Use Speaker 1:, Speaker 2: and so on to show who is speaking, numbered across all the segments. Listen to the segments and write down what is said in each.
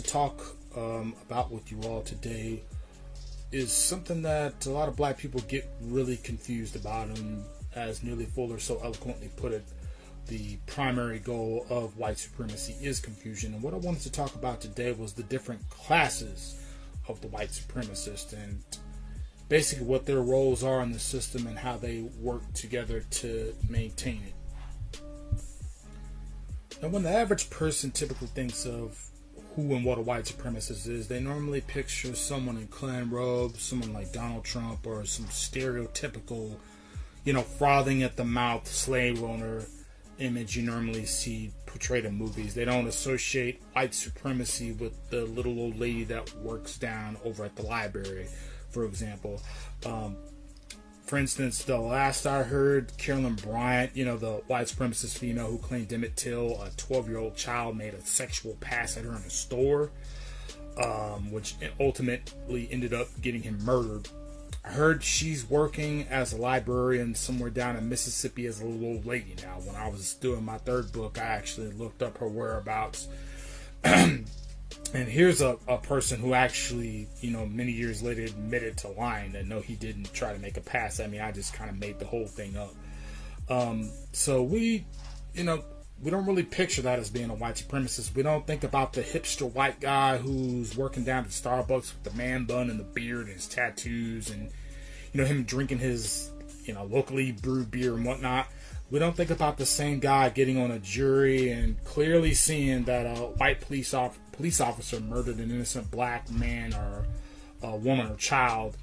Speaker 1: to talk about with you all today is something that a lot of black people get really confused about, and as Neely Fuller so eloquently put it, the primary goal of white supremacy is confusion. And what I wanted to talk about today was the different classes of the white supremacist and basically what their roles are in the system and how they work together to maintain it. Now, when the average person typically thinks of who and what a white supremacist is, they normally picture someone in Klan robes, someone like Donald Trump, or some stereotypical, frothing at the mouth slave owner image you normally see portrayed in movies. They don't associate white supremacy with the little old lady that works down over at the library, for example. For instance, the last I heard, Carolyn Bryant, the white supremacist female who claimed Emmett Till, a 12-year-old child, made a sexual pass at her in a store, which ultimately ended up getting him murdered. I heard she's working as a librarian somewhere down in Mississippi as a little old lady now. When I was doing my third book, I actually looked up her whereabouts. And here's a person who actually, many years later admitted to lying, that no, he didn't try to make a pass at me. I just kind of made the whole thing up. So we don't really picture that as being a white supremacist. We don't think about the hipster white guy who's working down at Starbucks with the man bun and the beard and his tattoos and, him drinking his, locally brewed beer and whatnot. We don't think about the same guy getting on a jury and clearly seeing that a white police officer murdered an innocent black man or a woman or child.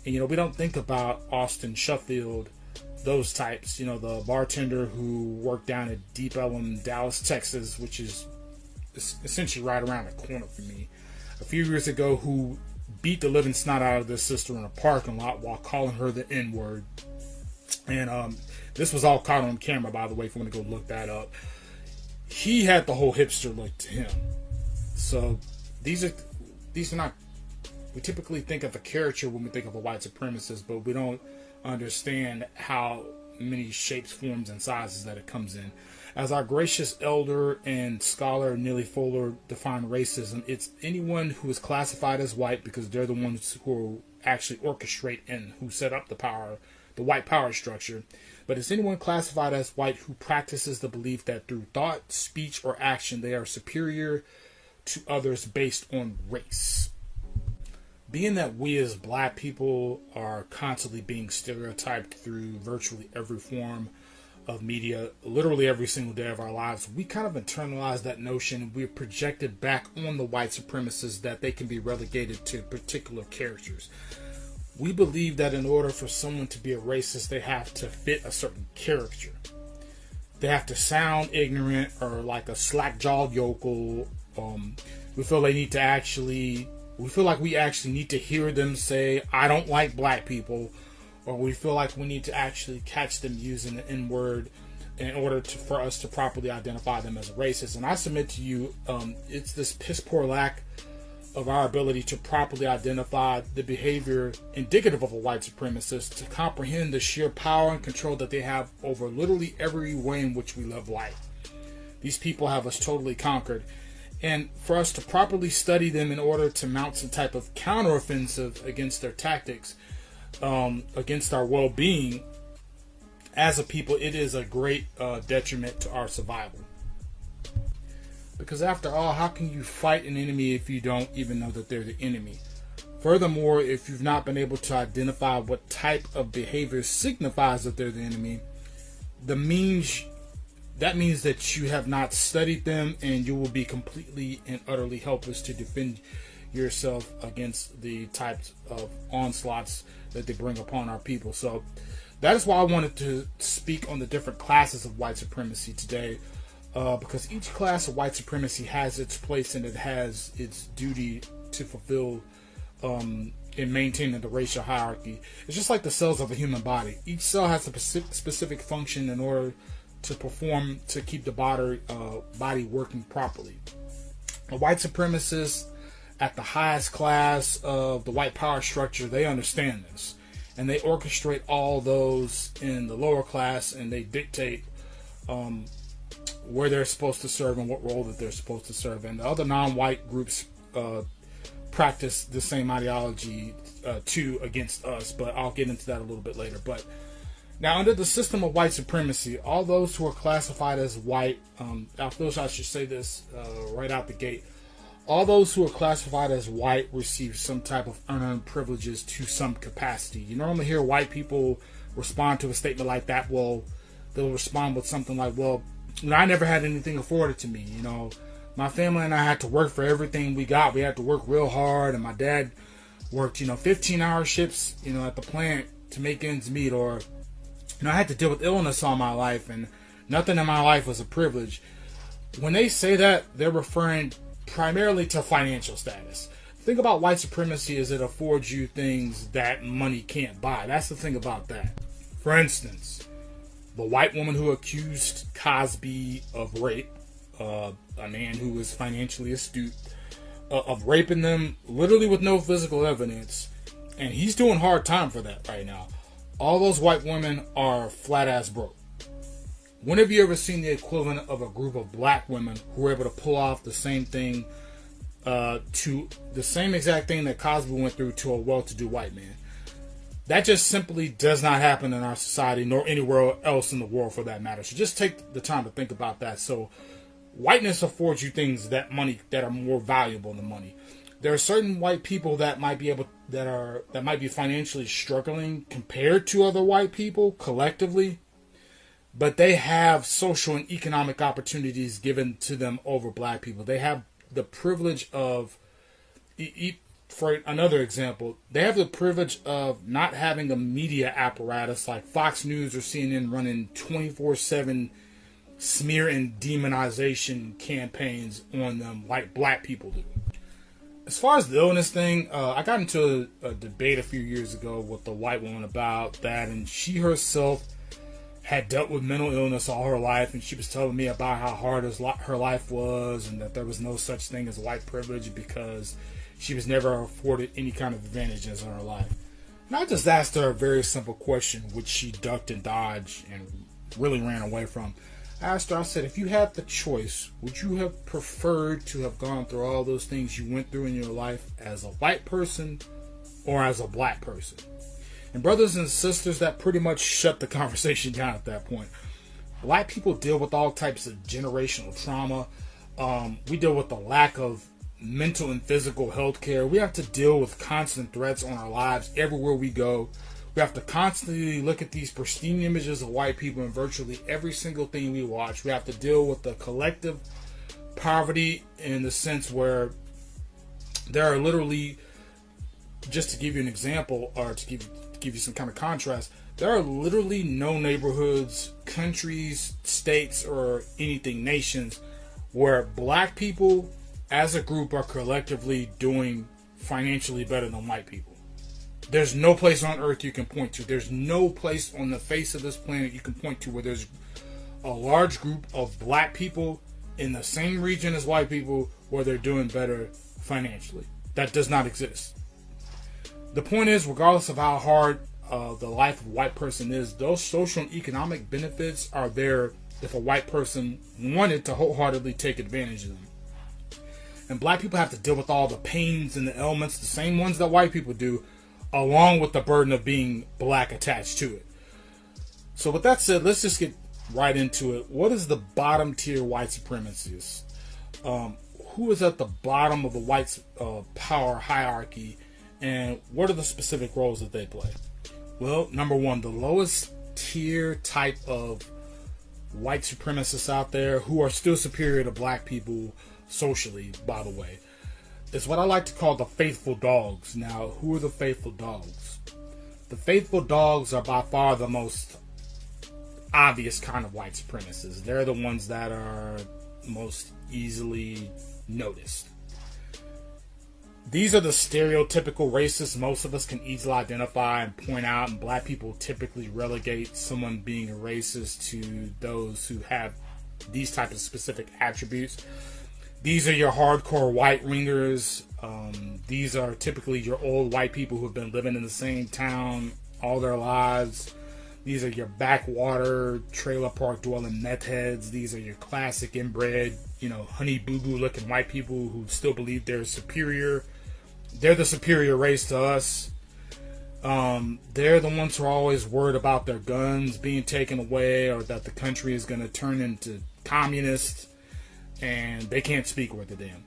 Speaker 1: And, we don't think about Austin Sheffield, those types, the bartender who worked down at Deep Ellum, Dallas, Texas, which is essentially right around the corner from me, a few years ago, who beat the living snot out of their sister in a parking lot while calling her the N-word. And this was all caught on camera, by the way, if you want to go look that up. He had the whole hipster look to him. So these are not, we typically think of a caricature when we think of a white supremacist, but we don't understand how many shapes, forms, and sizes that it comes in. As our gracious elder and scholar Neely Fuller defined racism, it's anyone who is classified as white because they're the ones who actually orchestrate and who set up the white power structure. But it's anyone classified as white who practices the belief that through thought, speech, or action they are superior to others based on race. Being that we as black people are constantly being stereotyped through virtually every form of media, literally every single day of our lives, we kind of internalize that notion. We're projected back on the white supremacists that they can be relegated to particular characters. We believe that in order for someone to be a racist, they have to fit a certain character. They have to sound ignorant or like a slack-jawed yokel. We feel like we actually need to hear them say, "I don't like black people," or we feel like we need to actually catch them using the N-word in order for us to properly identify them as a racist. And I submit to you, it's this piss poor lack of our ability to properly identify the behavior indicative of a white supremacist to comprehend the sheer power and control that they have over literally every way in which we live life. These people have us totally conquered. And for us to properly study them in order to mount some type of counteroffensive against their tactics, against our well-being as a people, it is a great detriment to our survival. Because after all, how can you fight an enemy if you don't even know that they're the enemy? Furthermore, if you've not been able to identify what type of behavior signifies that they're the enemy, that means that you have not studied them, and you will be completely and utterly helpless to defend yourself against the types of onslaughts that they bring upon our people. So that is why I wanted to speak on the different classes of white supremacy today, because each class of white supremacy has its place and it has its duty to fulfill in maintaining the racial hierarchy. It's just like the cells of a human body. Each cell has a specific function in order to perform, to keep the body working properly. A white supremacist at the highest class of the white power structure, they understand this. And they orchestrate all those in the lower class, and they dictate where they're supposed to serve and what role that they're supposed to serve. And the other non-white groups practice the same ideology too against us, but I'll get into that a little bit later. But now, under the system of white supremacy, all those who are classified as white, I feel I should say this right out the gate, all those who are classified as white receive some type of unearned privileges to some capacity. You normally hear white people respond to a statement like that. Well, they'll respond with something like, well, I never had anything afforded to me. My family and I had to work for everything we got. We had to work real hard, and my dad worked, 15-hour shifts, at the plant to make ends meet. Or, I had to deal with illness all my life, and nothing in my life was a privilege. When they say that, they're referring primarily to financial status. The thing about white supremacy is it affords you things that money can't buy. That's the thing about that. For instance, the white woman who accused Cosby of rape, a man who was financially astute, of raping them literally with no physical evidence, and he's doing hard time for that right now. All those white women are flat ass broke. When have you ever seen the equivalent of a group of black women who were able to pull off the same thing, to the same exact thing that Cosby went through to a well-to-do white man? That just simply does not happen in our society, nor anywhere else in the world for that matter. So just take the time to think about that. So whiteness affords you things that are more valuable than money. There are certain white people that might be financially struggling compared to other white people collectively, but they have social and economic opportunities given to them over black people. They have the privilege of, for another example, they have the privilege of not having a media apparatus like Fox News or CNN running 24/7 smear and demonization campaigns on them like black people do. As far as the illness thing, I got into a debate a few years ago with a white woman about that, and she herself had dealt with mental illness all her life, and she was telling me about how hard her life was, and that there was no such thing as white privilege because she was never afforded any kind of advantages in her life. And I just asked her a very simple question, which she ducked and dodged and really ran away from. I asked her, I said, if you had the choice, would you have preferred to have gone through all those things you went through in your life as a white person or as a black person? And brothers and sisters, that pretty much shut the conversation down at that point. Black people deal with all types of generational trauma. We deal with the lack of mental and physical health care. We have to deal with constant threats on our lives everywhere we go. We have to constantly look at these pristine images of white people in virtually every single thing we watch. We have to deal with the collective poverty in the sense where there are literally, just to give you an example, or to give you some kind of contrast, there are literally no neighborhoods, countries, states, or anything, nations, where black people as a group are collectively doing financially better than white people. There's no place on earth you can point to. There's no place on the face of this planet you can point to where there's a large group of black people in the same region as white people where they're doing better financially. That does not exist. The point is, regardless of how hard the life of a white person is, those social and economic benefits are there if a white person wanted to wholeheartedly take advantage of them. And black people have to deal with all the pains and the ailments, the same ones that white people do, along with the burden of being black attached to it. So with that said, let's just get right into it. What is the bottom tier white supremacists? Who is at the bottom of the white power hierarchy, and what are the specific roles that they play? Well, number one, the lowest tier type of white supremacists out there, who are still superior to black people socially, by the way, is what I like to call the faithful dogs. Now, who are the faithful dogs? The faithful dogs are by far the most obvious kind of white supremacists. They're the ones that are most easily noticed. These are the stereotypical racists most of us can easily identify and point out, and black people typically relegate someone being a racist to those who have these types of specific attributes. These are your hardcore white ringers. These are typically your old white people who have been living in the same town all their lives. These are your backwater, trailer park dwelling meth heads. These are your classic inbred honey boo boo looking white people who still believe they're superior. They're the superior race to us. They're the ones who are always worried about their guns being taken away, or that the country is going to turn into communist, and they can't speak worth a damn.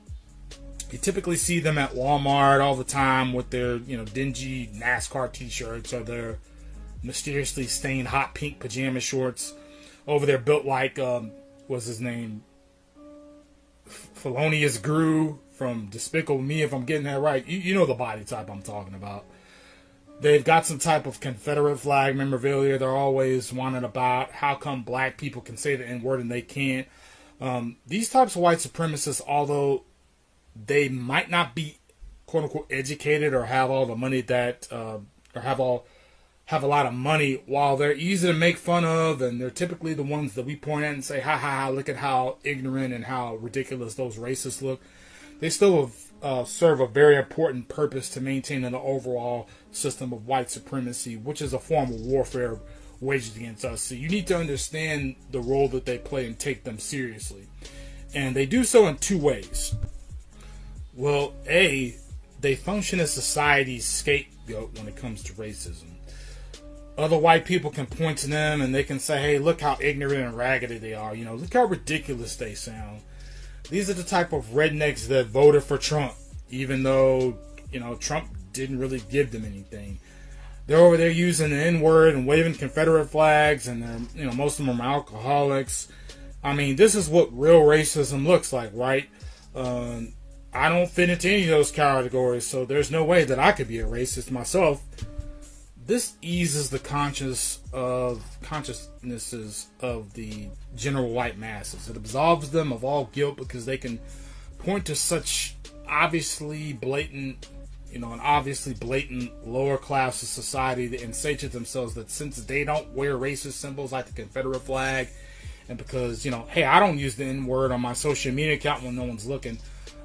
Speaker 1: You typically see them at Walmart all the time with their, dingy NASCAR t-shirts, or their mysteriously stained hot pink pajama shorts. Over there built like, what's his name? Felonious Gru from Despicable Me, if I'm getting that right. You know the body type I'm talking about. They've got some type of Confederate flag memorabilia. They're always wanting about how come black people can say the N-word and they can't. These types of white supremacists, although they might not be quote unquote educated or have all the money that or have a lot of money, while they're easy to make fun of, and they're typically the ones that we point at and say, ha ha ha, look at how ignorant and how ridiculous those racists look. They still serve a very important purpose to maintaining the overall system of white supremacy, which is a form of warfare waged against us. So you need to understand the role that they play and take them seriously. And they do so in two ways. Well, A, they function as society's scapegoat when it comes to racism. Other white people can point to them and they can say, hey, look how ignorant and raggedy they are. Look how ridiculous they sound. These are the type of rednecks that voted for Trump, even though, Trump didn't really give them anything. They're over there using the N-word and waving Confederate flags, and they're, most of them are alcoholics. I mean, this is what real racism looks like, right? I don't fit into any of those categories, so there's no way that I could be a racist myself. This eases the consciousnesses of the general white masses. It absolves them of all guilt because they can point to such obviously blatant, an obviously blatant lower class of society and say to themselves that since they don't wear racist symbols like the Confederate flag, and because, hey, I don't use the N-word on my social media account when no one's looking,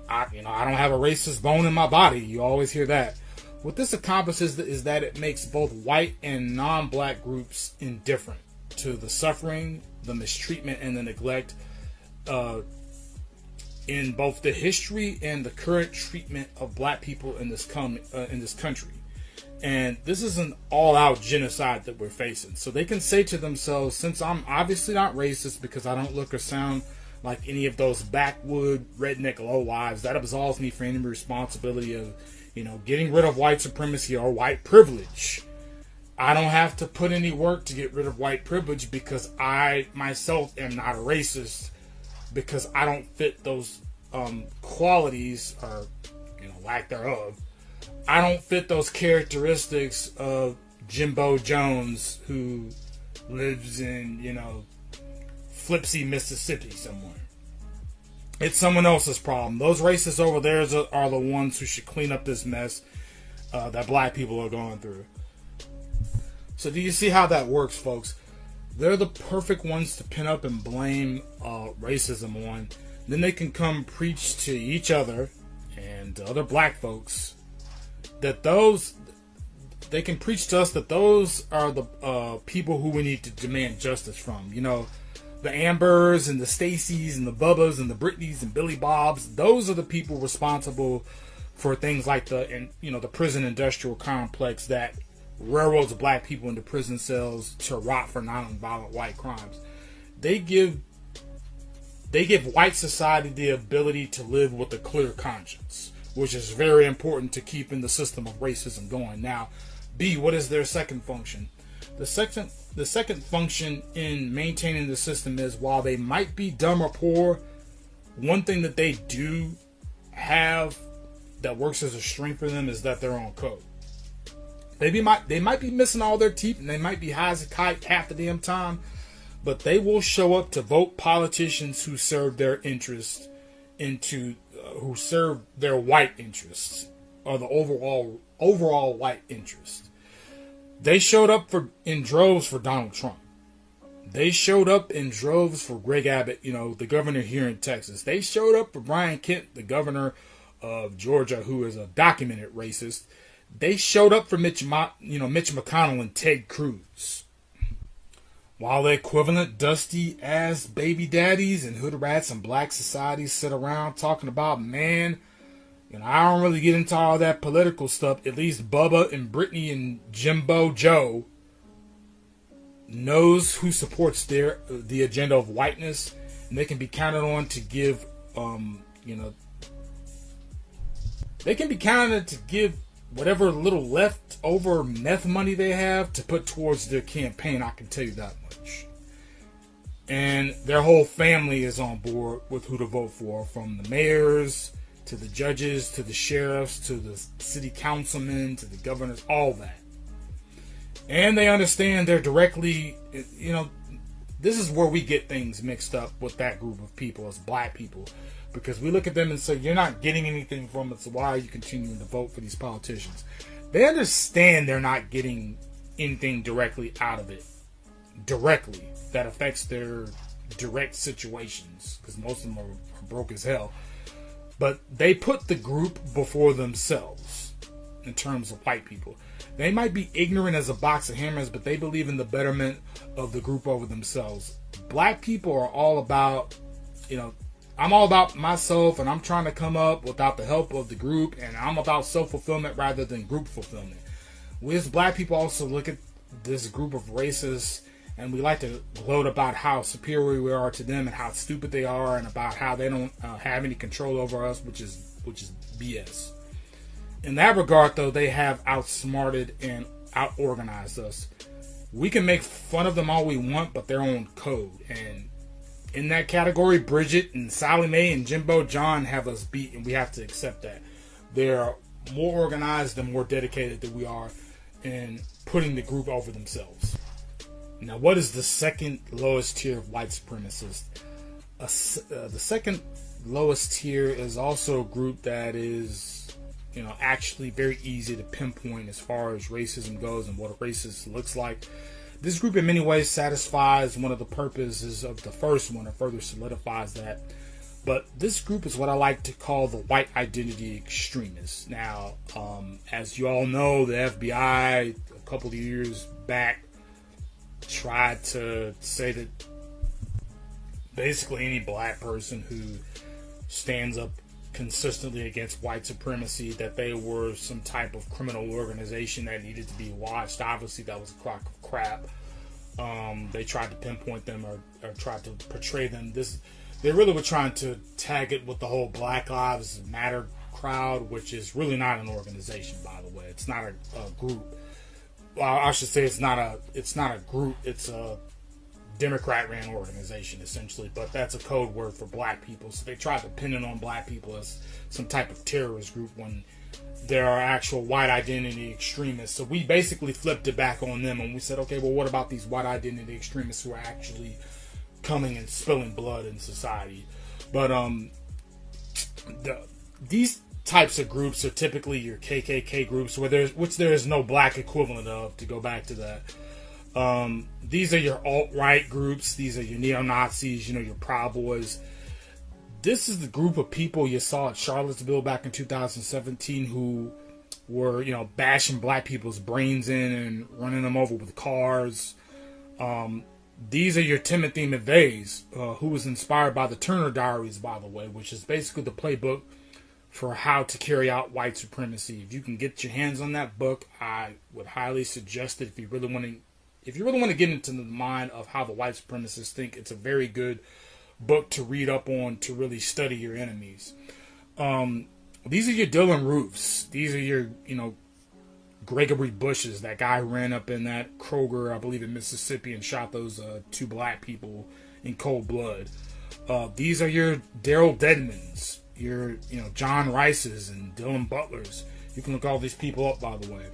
Speaker 1: I don't have a racist bone in my body. You always hear that. What this accomplishes is that it makes both white and non-black groups indifferent to the suffering, the mistreatment, and the neglect in both the history and the current treatment of black people in this country. And this is an all-out genocide that we're facing. So they can say to themselves, since I'm obviously not racist because I don't look or sound like any of those backwood redneck lowlives, that absolves me from any responsibility of getting rid of white supremacy or white privilege. I don't have to put any work to get rid of white privilege because I myself am not a racist, because I don't fit those qualities or lack thereof. I don't fit those characteristics of Jimbo Jones, who lives in Flipsy, Mississippi somewhere. It's someone else's problem. Those racists over there are the ones who should clean up this mess that black people are going through. So do you see how that works, folks? They're the perfect ones to pin up and blame racism on. Then they can come preach to each other and other black folks that they can preach to us that those are the people who we need to demand justice from. The Ambers and the Stacys and the Bubbas and the Britneys and Billy Bobs, those are the people responsible for things like the prison industrial complex that railroads black people into prison cells to rot for nonviolent white crimes. They give white society the ability to live with a clear conscience, which is very important to keeping the system of racism going. Now, B, what is their second function? The second function in maintaining the system is, while they might be dumb or poor, one thing that they do have that works as a strength for them is that they're on code. They might be missing all their teeth and they might be high as a kite half the damn time, but they will show up to vote politicians who serve their interests who serve their white interests, or the overall white interest. They showed up in droves for Donald Trump. They showed up in droves for Greg Abbott, the governor here in Texas. They showed up for Brian Kemp, the governor of Georgia, who is a documented racist. They showed up for Mitch McConnell and Ted Cruz. while the equivalent dusty ass baby daddies and hood rats and black societies sit around talking about, man, you know, I don't really get into all that political stuff. At least Bubba and Brittany and Jimbo Joe knows who supports the agenda of whiteness, and they can be counted on to give, they can be counted to give whatever little leftover meth money they have to put towards their campaign. I can tell you that much. And their whole family is on board with who to vote for, from the mayors to the judges to the sheriffs to the city councilmen to the governors, all that. And they understand they're directly, you know, this is where we get things mixed up with that group of people as black people. Because we look at them and say, you're not getting anything from it, so why are you continuing to vote for these politicians? They understand they're not getting anything directly out of it. Directly. That affects their direct situations. Because most of them are broke as hell. But they put the group before themselves in terms of white people. They might be ignorant as a box of hammers, but they believe in the betterment of the group over themselves. Black people are all about, you know, I'm all about myself and I'm trying to come up without the help of the group, and I'm about self-fulfillment rather than group fulfillment. We as black people also look at this group of racists and we like to gloat about how superior we are to them and how stupid they are and about how they don't have any control over us, which is BS. In that regard, though, they have outsmarted and out-organized us. We can make fun of them all we want, but they're on code. And in that category, Bridget and Sally Mae and Jimbo John have us beat, and we have to accept that. They're more organized and more dedicated than we are in putting the group over themselves. Now, what is the second lowest tier of white supremacists? The second lowest tier is also a group that is, you know, actually very easy to pinpoint as far as racism goes and what a racist looks like. This group in many ways satisfies one of the purposes of the first one, or further solidifies that. But this group is what I like to call the white identity extremists. Now, as you all know, the FBI a couple of years back tried to say that basically any black person who stands up consistently against white supremacy, that they were some type of criminal organization that needed to be watched. Obviously, that was a crock of crap. They tried to pinpoint them or tried to portray them. They really were trying to tag it with the whole Black Lives Matter crowd, which is really not an organization, by the way. It's not a group. Well, I should say it's not a group. It's a Democrat-ran organization, essentially, but that's a code word for black people. So they tried to pin it on black people as some type of terrorist group when there are actual white identity extremists. So we basically flipped it back on them, and we said, okay, well, what about these white identity extremists who are actually coming and spilling blood in society? But these types of groups are typically your KKK groups, which there is no black equivalent of, to go back to that. These are your alt-right groups. These are your neo-Nazis, your Proud Boys. This is the group of people you saw at Charlottesville back in 2017 who were, bashing black people's brains in and running them over with cars. These are your Timothy McVeighs, who was inspired by the Turner Diaries, by the way, which is basically the playbook for how to carry out white supremacy. If you can get your hands on that book, I would highly suggest it. If you really want to get into the mind of how the white supremacists think, it's a very good book to read up on, to really study your enemies. These are your Dylan Roofs. These are your, Gregory Bushes, that guy who ran up in that Kroger, I believe in Mississippi, and shot those two black people in cold blood. These are your Daryl Dedmans, your John Rices and Dylan Butlers. You can look all these people up, by the way.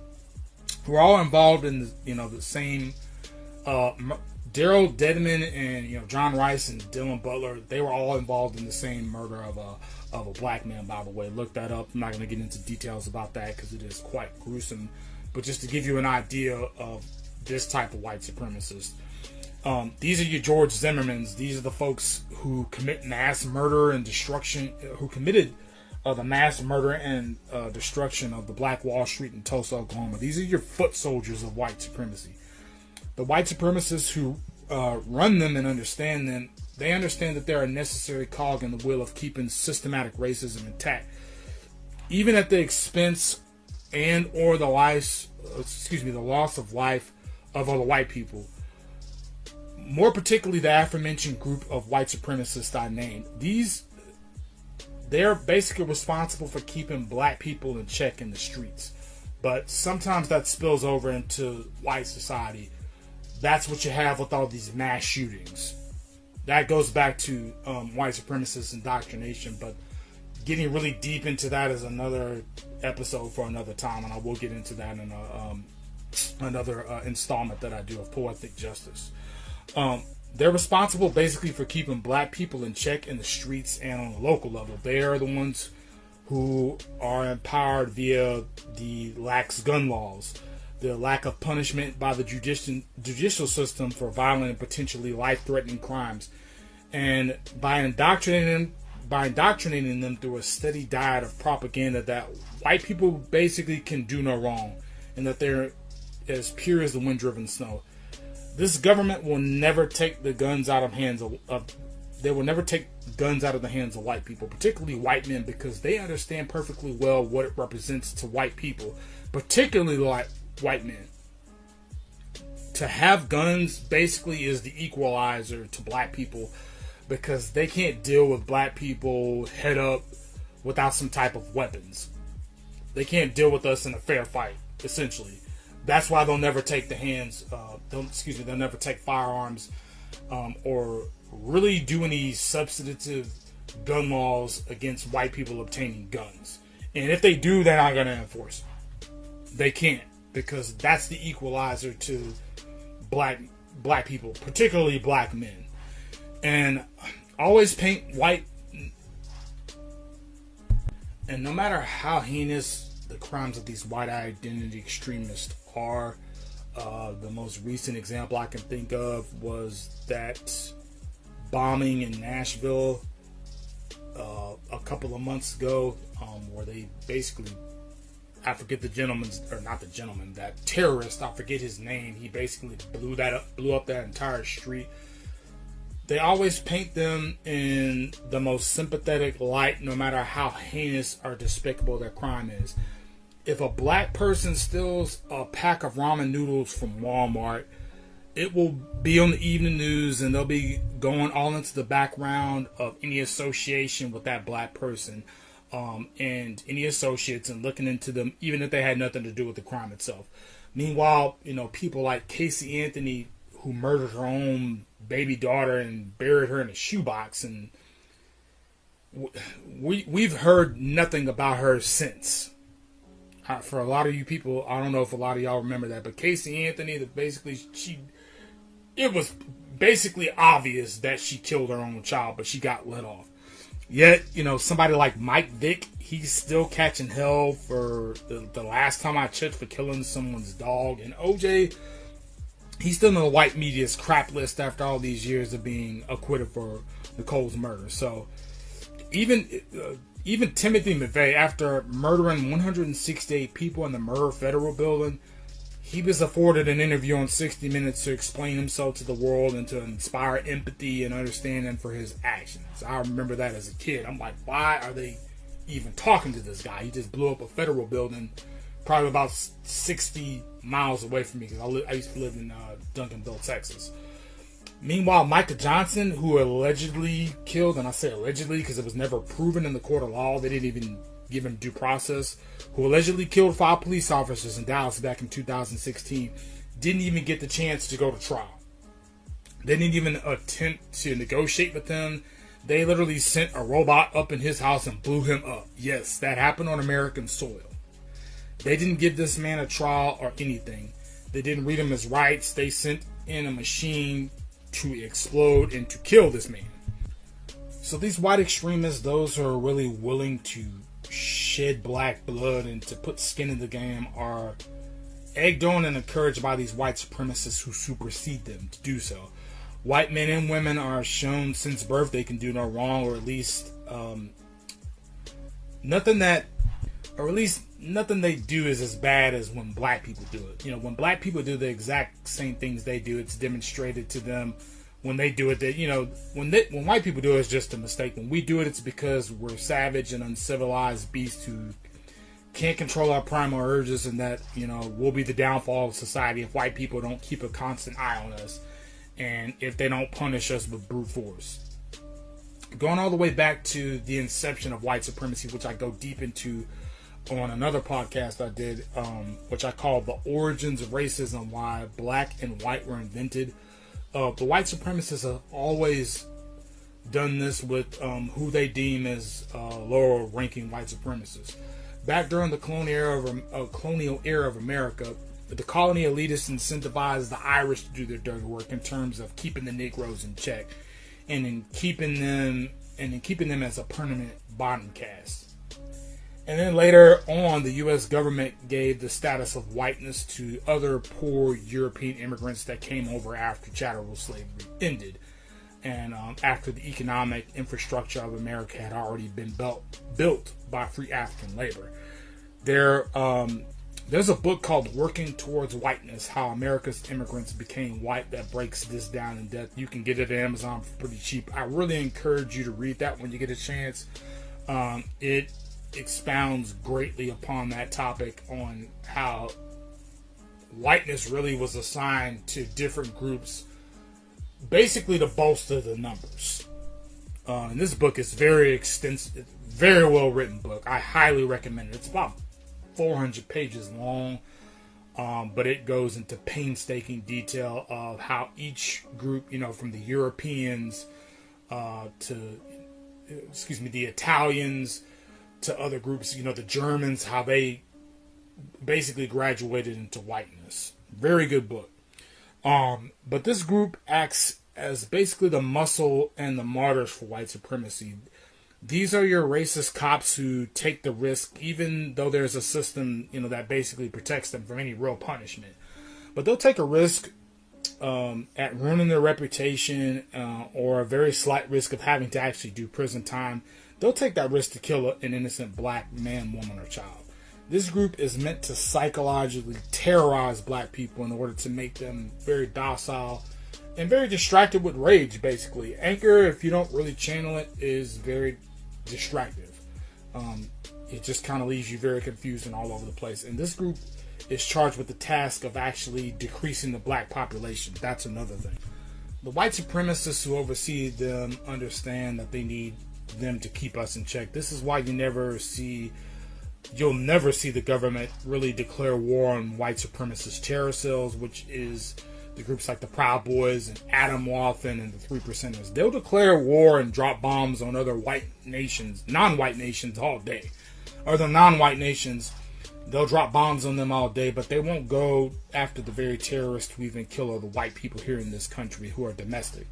Speaker 1: We're all involved in the same. Daryl Dedman and John Rice and Dylan Butler, they were all involved in the same murder of a black man, by the way. Look that up. I'm not going to get into details about that because it is quite gruesome. But just to give you an idea of this type of white supremacist. These are your George Zimmermans. These are the folks who commit mass murder and destruction, who committed the mass murder and destruction of the Black Wall Street in Tulsa, Oklahoma. These are your foot soldiers of white supremacy. The white supremacists who run them and understand them, they understand that they're a necessary cog in the wheel of keeping systematic racism intact, even at the expense and or the loss of life of other white people. More particularly, the aforementioned group of white supremacists I named. They're basically responsible for keeping black people in check in the streets. But sometimes that spills over into white society. That's what you have with all these mass shootings. That goes back to white supremacist indoctrination, but getting really deep into that is another episode for another time, and I will get into that in another installment that I do of Poethnic Justice. They're responsible basically for keeping black people in check in the streets and on the local level. They are the ones who are empowered via the lax gun laws, the lack of punishment by the judicial system for violent and potentially life-threatening crimes, and by indoctrinating them through a steady diet of propaganda that white people basically can do no wrong, and that they're as pure as the wind-driven snow. This government will never take the guns out of the hands of white people, particularly white men, because they understand perfectly well what it represents to white people, particularly white men. To have guns basically is the equalizer to black people, because they can't deal with black people head up without some type of weapons. They can't deal with us in a fair fight, essentially. That's why they'll never take they'll never take firearms or really do any substantive gun laws against white people obtaining guns. And if they do, they're not going to enforce it. They can't, because that's the equalizer to black people, particularly black men. And always paint white. And no matter how heinous the crimes of these white identity extremists are, the most recent example I can think of was that bombing in Nashville a couple of months ago, where they basically, I forget that terrorist, I forget his name, he basically blew up that entire street. They always paint them in the most sympathetic light, no matter how heinous or despicable their crime is. If a black person steals a pack of ramen noodles from Walmart, it will be on the evening news, and they'll be going all into the background of any association with that black person, and any associates, and looking into them, even if they had nothing to do with the crime itself. Meanwhile, people like Casey Anthony, who murdered her own baby daughter and buried her in a shoebox, and we've heard nothing about her since. For a lot of you people, I don't know if a lot of y'all remember that, but Casey Anthony, it was basically obvious that she killed her own child, but she got let off. Yet, somebody like Mike Vick, he's still catching hell for the last time I checked, for killing someone's dog. And OJ, he's still in the white media's crap list after all these years of being acquitted for Nicole's murder. So even Timothy McVeigh, after murdering 168 people in the Murrah Federal Building, he was afforded an interview on 60 Minutes to explain himself to the world and to inspire empathy and understanding for his actions. I remember that as a kid. I'm like, why are they even talking to this guy? He just blew up a federal building probably about 60 miles away from me, because I used to live in Duncanville, Texas. Meanwhile, Micah Johnson, who allegedly killed, and I say allegedly because it was never proven in the court of law, they didn't even give him due process, who allegedly killed 5 police officers in Dallas back in 2016, didn't even get the chance to go to trial. They didn't even attempt to negotiate with him. They literally sent a robot up in his house and blew him up. Yes, that happened on American soil. They didn't give this man a trial or anything. They didn't read him his rights. They sent in a machine to explode and to kill this man. So these white extremists, those who are really willing to shed black blood and to put skin in the game, are egged on and encouraged by these white supremacists who supersede them to do so. White men and women are shown since birth they can do no wrong, or at least nothing that or at least nothing they do is as bad as when black people do it. You know, when black people do the exact same things they do, it's demonstrated to them. When they do it, that, you know, when white people do it, it's just a mistake. When we do it, it's because we're savage and uncivilized beasts who can't control our primal urges, and that, you know, will be the downfall of society if white people don't keep a constant eye on us, and if they don't punish us with brute force. Going all the way back to the inception of white supremacy, which I go deep into on another podcast I did, which I call The Origins of Racism, Why Black and White Were Invented. The white supremacists have always done this with who they deem as lower ranking white supremacists. Back during the colonial era of America, the colony elitists incentivized the Irish to do their dirty work in terms of keeping the Negroes in check, and in keeping them as a permanent bottom caste. And then later on, the U.S. government gave the status of whiteness to other poor European immigrants that came over after chattel slavery ended, and after the economic infrastructure of America had already been built by free African labor. There's a book called Working Towards Whiteness, How America's Immigrants Became White, that breaks this down in depth. You can get it at Amazon for pretty cheap. I really encourage you to read that when you get a chance. It expounds greatly upon that topic, on how whiteness really was assigned to different groups, basically to bolster the numbers. And this book is very extensive, very well written book. I highly recommend it. It's about 400 pages long, but it goes into painstaking detail of how each group, you know, from the Europeans to the Italians, to other groups, you know, the Germans, how they basically graduated into whiteness. Very good book. But this group acts as basically the muscle and the martyrs for white supremacy. These are your racist cops who take the risk, even though there's a system, you know, that basically protects them from any real punishment. But they'll take a risk at ruining their reputation, or a very slight risk of having to actually do prison time. They'll take that risk to kill an innocent black man, woman, or child. This group is meant to psychologically terrorize black people in order to make them very docile and very distracted with rage, basically. Anger, if you don't really channel it, is very distractive. It just kind of leaves you very confused and all over the place. And this group is charged with the task of actually decreasing the black population. That's another thing. The white supremacists who oversee them understand that they need them to keep us in check. This is why you'll never see the government really declare war on white supremacist terror cells, which is the groups like the Proud Boys and Adam Walton and the Three Percenters. They'll declare war and drop bombs on other non-white nations all day. Other non-white nations, they'll drop bombs on them all day, but they won't go after the very terrorists who even kill all the white people here in this country who are domestic.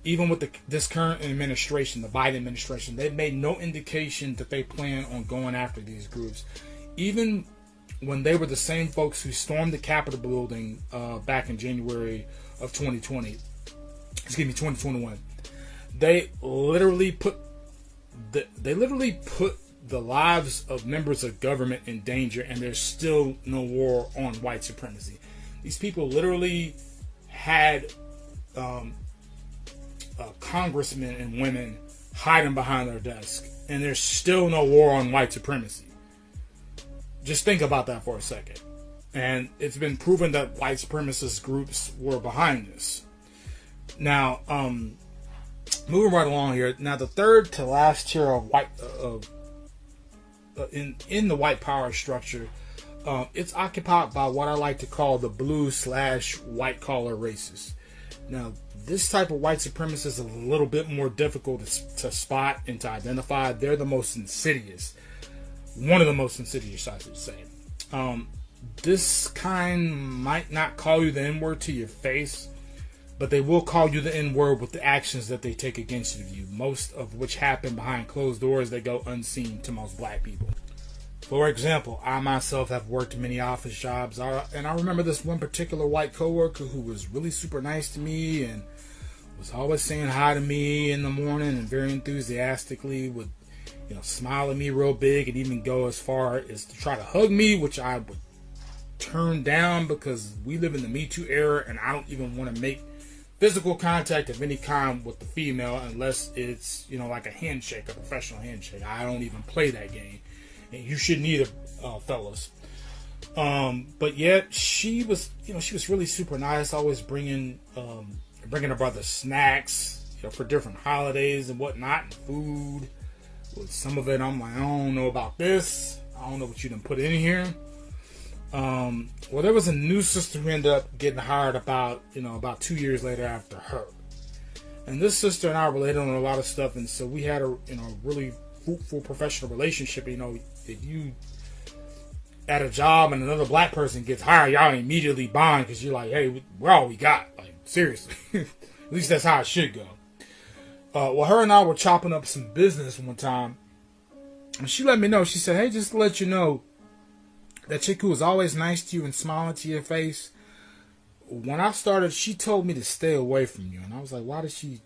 Speaker 1: Even with this current administration, the Biden administration, they've made no indication that they plan on going after these groups. Even when they were the same folks who stormed the Capitol building back in January of 2021, they literally put the lives of members of government in danger, and there's still no war on white supremacy. These people literally had congressmen and women hiding behind their desk, and there's still no war on white supremacy. Just think about that for a second. And it's been proven that white supremacist groups were behind this. Now, moving right along here. Now, the third to last tier of white in the white power structure, it's occupied by what I like to call the blue/white collar racists. Now, this type of white supremacist is a little bit more difficult to spot and to identify. They're the most insidious. One of the most insidious, I should say. This kind might not call you the N-word to your face, but they will call you the N-word with the actions that they take against you, most of which happen behind closed doors that go unseen to most black people. For example, I myself have worked many office jobs, and I remember this one particular white coworker who was really super nice to me and was always saying hi to me in the morning and very enthusiastically would smile at me real big and even go as far as to try to hug me, which I would turn down because we live in the Me Too era and I don't even want to make physical contact of any kind with the female unless it's, like a handshake, a professional handshake. I don't even play that game. And you shouldn't either, fellas. But yet she was really super nice, always bringing her brother snacks, for different holidays and whatnot, and food. With some of it, I'm like, I don't know about this. I don't know what you done put in here. Well, there was a new sister who ended up getting hired about 2 years later after her. And this sister and I related on a lot of stuff, and so we had a really fruitful professional relationship. If you at a job and another black person gets hired, y'all immediately bond because you're like, hey, we're all we got. Like, seriously. At least that's how it should go. Well, her and I were chopping up some business one time, and she let me know. She said, hey, just to let you know, that chick who was always nice to you and smiling to your face, when I started, she told me to stay away from you. And I was like, why did she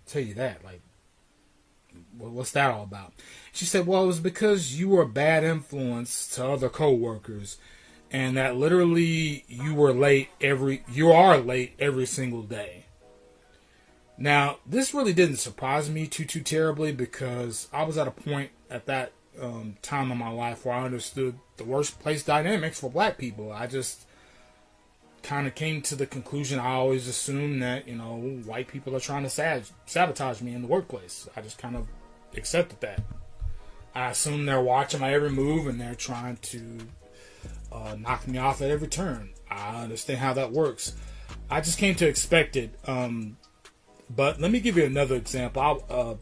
Speaker 1: tell you that? Like, what's that all about? She said, well, it was because you were a bad influence to other coworkers, and that literally you are late every single day. Now, this really didn't surprise me too terribly because I was at a point at that time in my life where I understood the workplace dynamics for black people. I just kind of came to the conclusion I always assumed that, white people are trying to sabotage me in the workplace. I just kind of accepted that. I assume they're watching my every move and they're trying to knock me off at every turn. I understand how that works. I just came to expect it. But let me give you another example.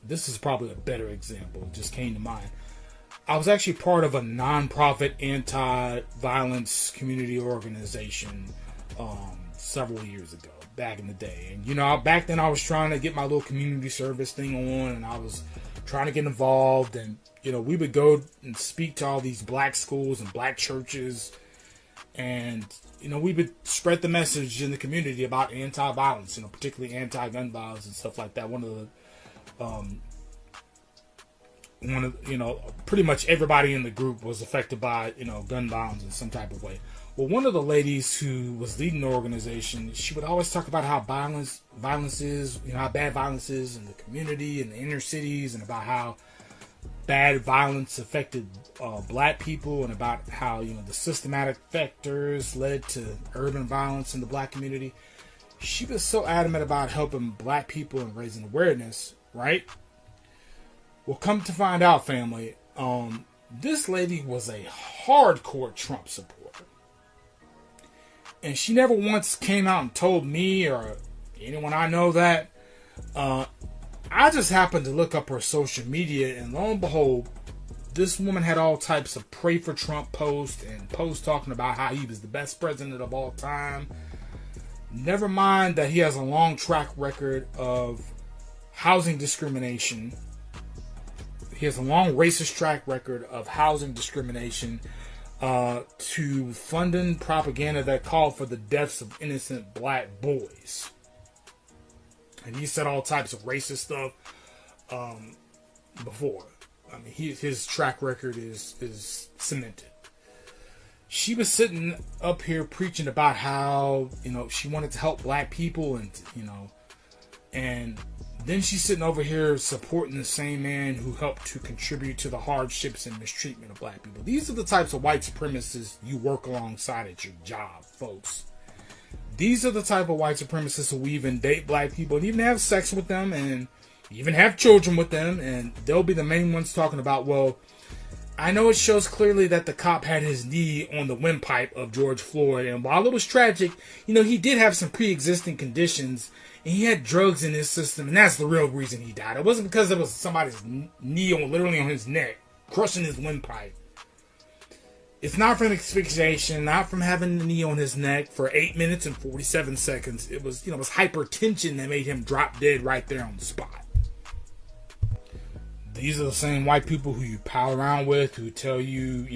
Speaker 1: This is probably a better example. It just came to mind. I was actually part of a nonprofit anti-violence community organization several years ago, back in the day. And, back then I was trying to get my little community service thing on, and I was trying to get involved. And, we would go and speak to all these black schools and black churches. And, we would spread the message in the community about anti-violence, particularly anti-gun violence and stuff like that. Pretty much everybody in the group was affected by, gun violence in some type of way. Well, one of the ladies who was leading the organization, she would always talk about how violence is, how bad violence is in the community and the inner cities, and about how bad violence affected black people, and about how, the systematic factors led to urban violence in the black community. She was so adamant about helping black people and raising awareness, right? Well, come to find out, family, this lady was a hardcore Trump supporter. And she never once came out and told me or anyone I know that. I just happened to look up her social media, and lo and behold, this woman had all types of pray for Trump posts and posts talking about how he was the best president of all time. Never mind that he has a long track record of housing discrimination. He has a long racist track record of housing discrimination, to funding propaganda that called for the deaths of innocent black boys. And he said all types of racist stuff before. I mean, his track record is cemented. She was sitting up here preaching about how, she wanted to help black people, and, and then she's sitting over here supporting the same man who helped to contribute to the hardships and mistreatment of black people. These are the types of white supremacists you work alongside at your job, folks. These are the type of white supremacists who even date black people and even have sex with them and even have children with them. And they'll be the main ones talking about, well, I know it shows clearly that the cop had his knee on the windpipe of George Floyd. And while it was tragic, he did have some pre-existing conditions. And he had drugs in his system. And that's the real reason he died. It wasn't because there was somebody's knee literally on his neck, crushing his windpipe. It's not from asphyxiation, not from having the knee on his neck for 8 minutes and 47 seconds. It was, it was hypertension that made him drop dead right there on the spot. These are the same white people who you pal around with, who tell you,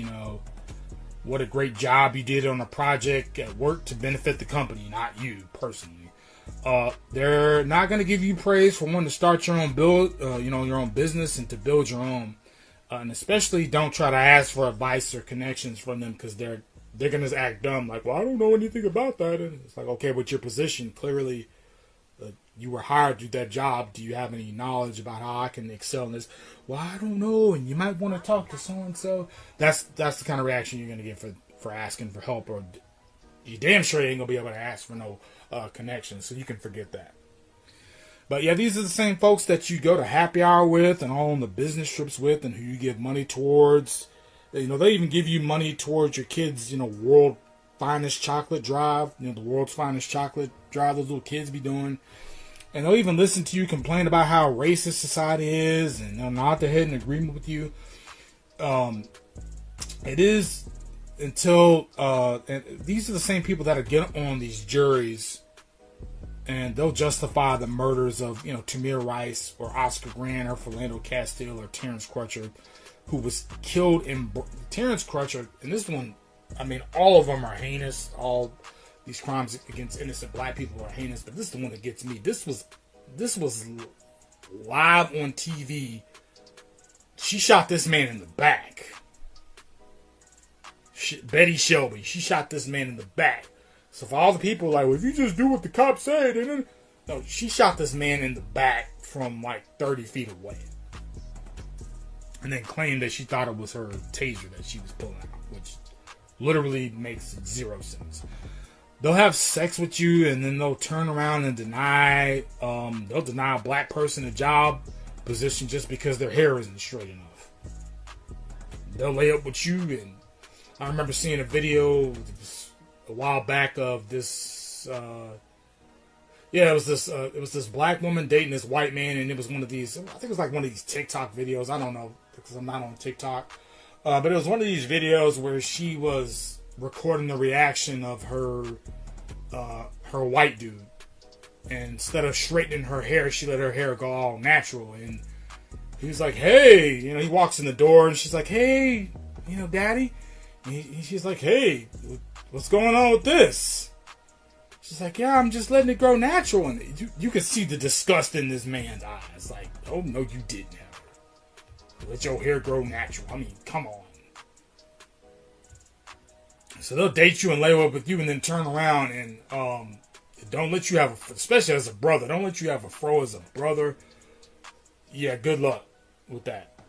Speaker 1: what a great job you did on a project at work to benefit the company, not you personally. They're not going to give you praise for wanting to start your own your own business and to build your own. And especially don't try to ask for advice or connections from them, because they're going to act dumb. Like, well, I don't know anything about that. And it's like, okay, but your position, clearly you were hired to do that job. Do you have any knowledge about how I can excel in this? Well, I don't know. And you might want to talk to so-and-so. That's the kind of reaction you're going to get for asking for help, or you damn sure you ain't going to be able to ask for no connections. So you can forget that. But yeah, these are the same folks that you go to happy hour with and all on the business trips with, and who you give money towards. You know, they even give you money towards your kids, world finest chocolate drive, the world's finest chocolate drive those little kids be doing. And they'll even listen to you complain about how racist society is, and they'll nod their head in agreement with you. It is until, and these are the same people that get on these juries, and they'll justify the murders of, Tamir Rice or Oscar Grant or Philando Castile or Terrence Crutcher, who was killed in Terrence Crutcher. And this one, all of them are heinous. All these crimes against innocent black people are heinous, but this is the one that gets me. This was live on TV. She shot this man in the back. Betty Shelby, she shot this man in the back. So for all the people like, well, if you just do what the cops say, then no, she shot this man in the back from like 30 feet away, and then claimed that she thought it was her taser that she was pulling out, which literally makes zero sense. They'll have sex with you, and then they'll turn around and deny a black person a job position just because their hair isn't straight enough. They'll lay up with you, and I remember seeing a video a while back of this. It was this black woman dating this white man, and it was one of these. I think it was like one of these TikTok videos. I don't know because I'm not on TikTok, but it was one of these videos where she was recording the reaction of her white dude, and instead of straightening her hair, she let her hair go all natural. And he was like, "Hey," he walks in the door, and she's like, "Hey, Daddy," and she's like, "Hey, what's going on with this?" She's like, "Yeah, I'm just letting it grow natural." And you can see the disgust in this man's eyes. Like, "Oh no, you didn't have. Let your hair grow natural. Come on." So they'll date you and lay up with you, and then turn around and don't let you have, especially as a brother, don't let you have a fro as a brother. Yeah, good luck with that.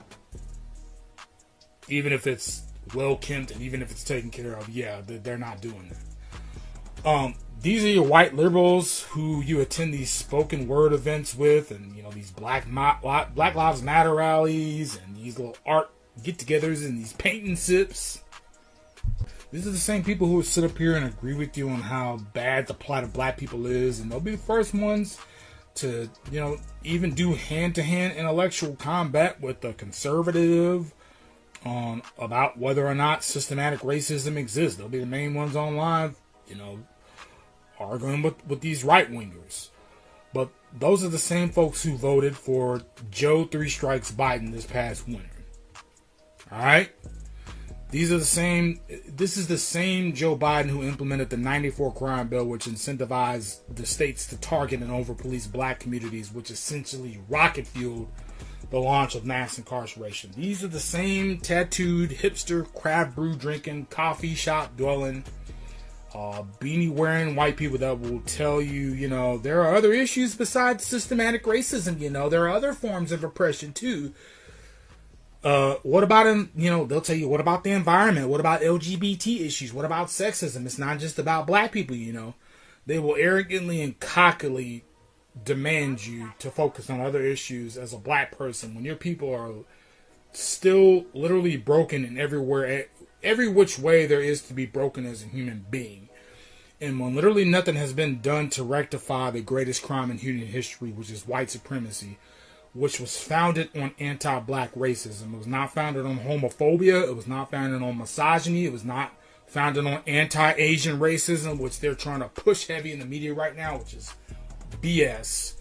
Speaker 1: Even if it's well kempt and even if it's taken care of, yeah, they're not doing that. These are your white liberals who you attend these spoken word events with, and these Black Lives Matter rallies, and these little art get-togethers, and these painting sips. These are the same people who will sit up here and agree with you on how bad the plight of black people is, and they'll be the first ones to, even do hand-to-hand intellectual combat with the conservative on about whether or not systematic racism exists. They'll be the main ones online, arguing with these right-wingers. But those are the same folks who voted for Joe Three Strikes Biden this past winter. Alright? This is the same Joe Biden who implemented the 94 crime bill, which incentivized the states to target and over-police black communities, which essentially rocket-fueled the launch of mass incarceration. These are the same tattooed, hipster, craft brew drinking, coffee shop dwelling, beanie wearing white people that will tell you, there are other issues besides systematic racism. There are other forms of oppression too. What about they'll tell you, what about the environment? What about LGBT issues? What about sexism? It's not just about black people, They will arrogantly and cockily demand you to focus on other issues as a black person when your people are still literally broken in every which way there is to be broken as a human being. And when literally nothing has been done to rectify the greatest crime in human history, which is white supremacy, which was founded on anti-black racism. It was not founded on homophobia. It was not founded on misogyny. It was not founded on anti-Asian racism, which they're trying to push heavy in the media right now, which is BS.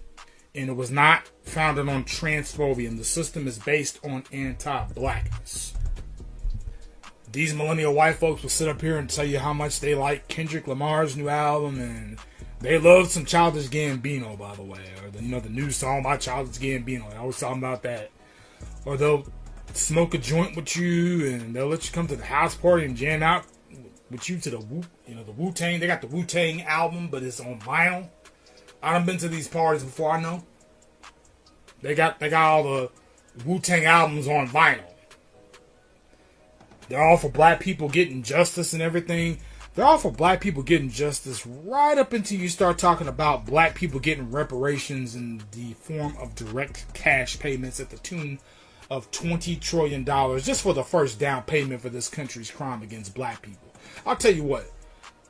Speaker 1: And it was not founded on transphobia. And the system is based on anti-blackness. These millennial white folks will sit up here and tell you how much they like Kendrick Lamar's new album, and they love some Childish Gambino, by the way, or the new song by Childish Gambino. I was talking about that. Or they'll smoke a joint with you, and they'll let you come to the house party and jam out with you to the the Wu-Tang. They got the Wu-Tang album, but it's on vinyl. I done been to these parties before. I know they got all the Wu-Tang albums on vinyl. They're all for black people getting justice and everything. They're all for black people getting justice right up until you start talking about black people getting reparations in the form of direct cash payments at the tune of $20 trillion just for the first down payment for this country's crime against black people. I'll tell you what,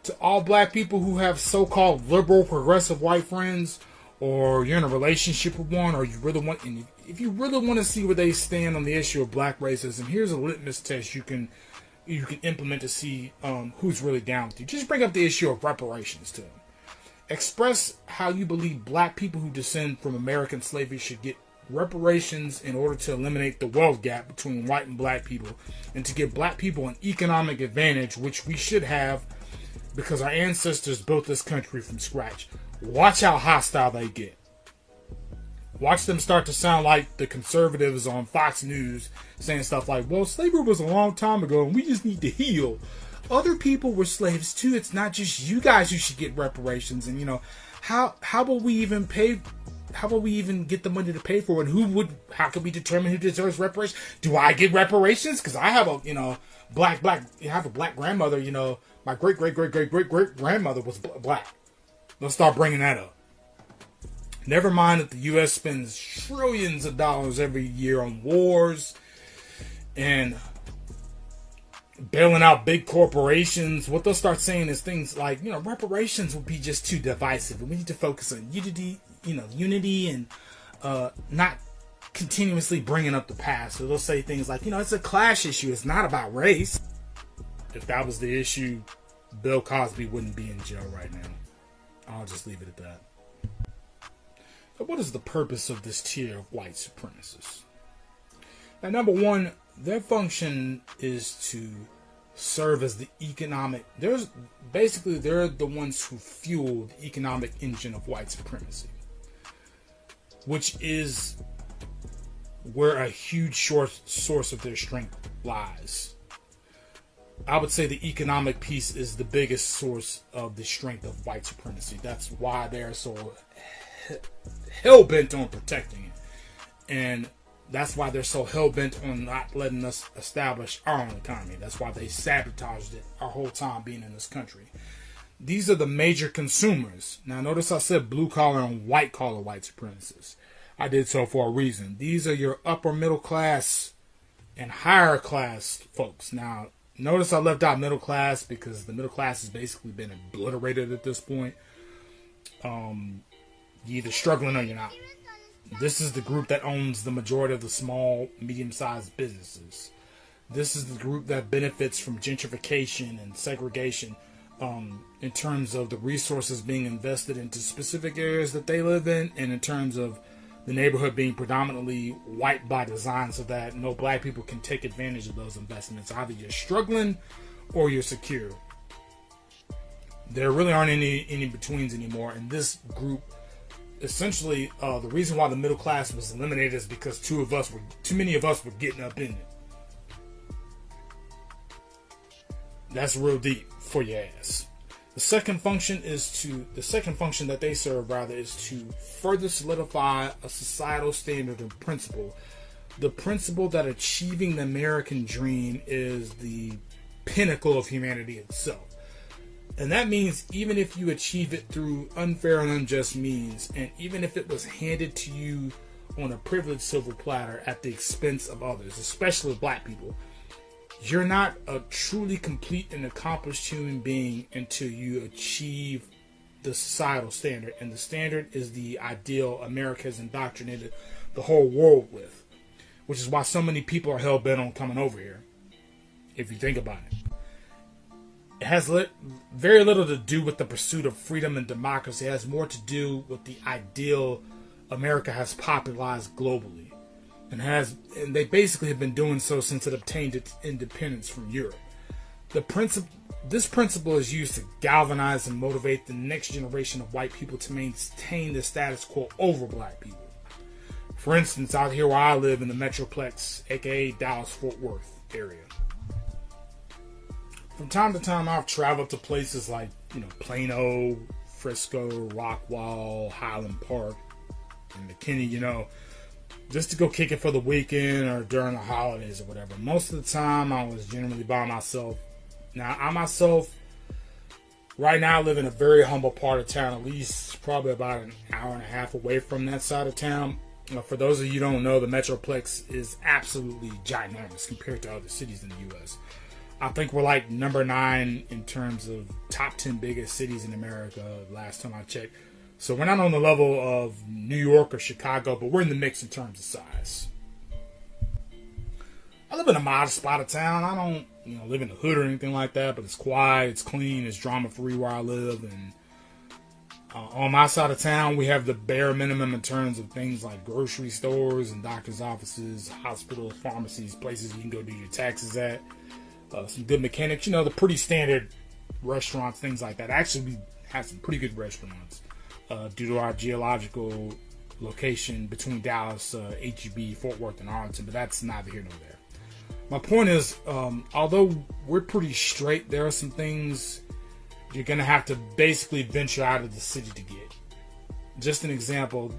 Speaker 1: to all black people who have so-called liberal, progressive white friends, or you're in a relationship with one, or you really want, and if you really want to see where they stand on the issue of black racism, here's a litmus test you can implement to see who's really down with you. Just bring up the issue of reparations to them. Express how you believe black people who descend from American slavery should get reparations in order to eliminate the wealth gap between white and black people and to give black people an economic advantage, which we should have because our ancestors built this country from scratch. Watch how hostile they get. Watch them start to sound like the conservatives on Fox News saying stuff like, well, slavery was a long time ago and we just need to heal. Other people were slaves too. It's not just you guys who should get reparations. And how will we even pay? How will we even get the money to pay for it? How can we determine who deserves reparations? Do I get reparations? Because I have a black grandmother. My great grandmother was black. Let's start bringing that up. Never mind that the U.S. spends trillions of dollars every year on wars and bailing out big corporations. What they'll start saying is things like, reparations will be just too divisive, and we need to focus on unity and not continuously bringing up the past. So they'll say things like, it's a class issue. It's not about race. If that was the issue, Bill Cosby wouldn't be in jail right now. I'll just leave it at that. So what is the purpose of this tier of white supremacists? Now, number one, their function is to serve as the economic. They're the ones who fuel the economic engine of white supremacy, which is where a huge source of their strength lies. I would say the economic piece is the biggest source of the strength of white supremacy. That's why they're so hell-bent on protecting it. And that's why they're so hell-bent on not letting us establish our own economy. That's why they sabotaged it our whole time being in this country. These are the major consumers. Now, notice I said blue-collar and white-collar white supremacists. I did so for a reason. These are your upper middle class and higher class folks. Now, notice I left out middle class because the middle class has basically been obliterated at this point. You're either struggling or you're not. This is the group that owns the majority of the small, medium-sized businesses. This is the group that benefits from gentrification and segregation in terms of the resources being invested into specific areas that they live in, and in terms of the neighborhood being predominantly white by design so that no black people can take advantage of those investments. Either you're struggling or you're secure. There really aren't any in-betweens anymore, and this group essentially, the reason why the middle class was eliminated is because too many of us were getting up in it. That's real deep for your ass. The second function that they serve is to further solidify a societal standard and principle. The principle that achieving the American dream is the pinnacle of humanity itself. And that means even if you achieve it through unfair and unjust means, and even if it was handed to you on a privileged silver platter at the expense of others, especially black people, you're not a truly complete and accomplished human being until you achieve the societal standard. And the standard is the ideal America has indoctrinated the whole world with, which is why so many people are hell-bent on coming over here, if you think about it. It has very little to do with the pursuit of freedom and democracy. It has more to do with the ideal America has popularized globally. And they basically have been doing so since it obtained its independence from Europe. This principle is used to galvanize and motivate the next generation of white people to maintain the status quo over black people. For instance, out here where I live in the Metroplex, aka Dallas-Fort Worth area. From time to time, I've traveled to places like, Plano, Frisco, Rockwall, Highland Park, and McKinney, just to go kick it for the weekend or during the holidays or whatever. Most of the time, I was generally by myself. Now, I myself, right now, live in a very humble part of town, at least probably about an hour and a half away from that side of town. For those of you who don't know, the Metroplex is absolutely ginormous compared to other cities in the U.S. I think we're like number 9 in terms of top 10 biggest cities in America last time I checked. So we're not on the level of New York or Chicago, but we're in the mix in terms of size. I live in a modest spot of town. I don't, live in the hood or anything like that, but it's quiet, it's clean, it's drama-free where I live. And on my side of town, we have the bare minimum in terms of things like grocery stores and doctor's offices, hospitals, pharmacies, places you can go do your taxes at. Some good mechanics, the pretty standard restaurants, things like that. Actually, we have some pretty good restaurants due to our geological location between Dallas, HEB, Fort Worth, and Arlington, but that's neither here nor there. My point is, although we're pretty straight, there are some things you're going to have to basically venture out of the city to get. Just an example,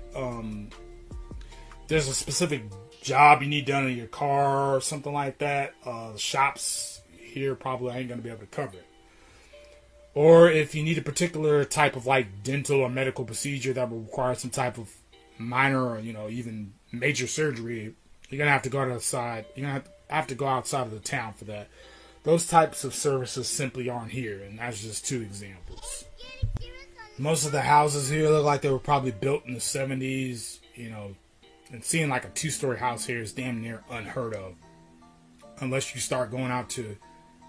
Speaker 1: there's a specific job you need done in your car or something like that. The shops here probably ain't going to be able to cover it. Or if you need a particular type of like dental or medical procedure that will require some type of minor or, even major surgery, you're going to have to go outside. You're going to have to go outside of the town for that. Those types of services simply aren't here, and that's just 2 examples. Most of the houses here look like they were probably built in the 70s, and seeing like a 2-story house here is damn near unheard of. Unless you start going out to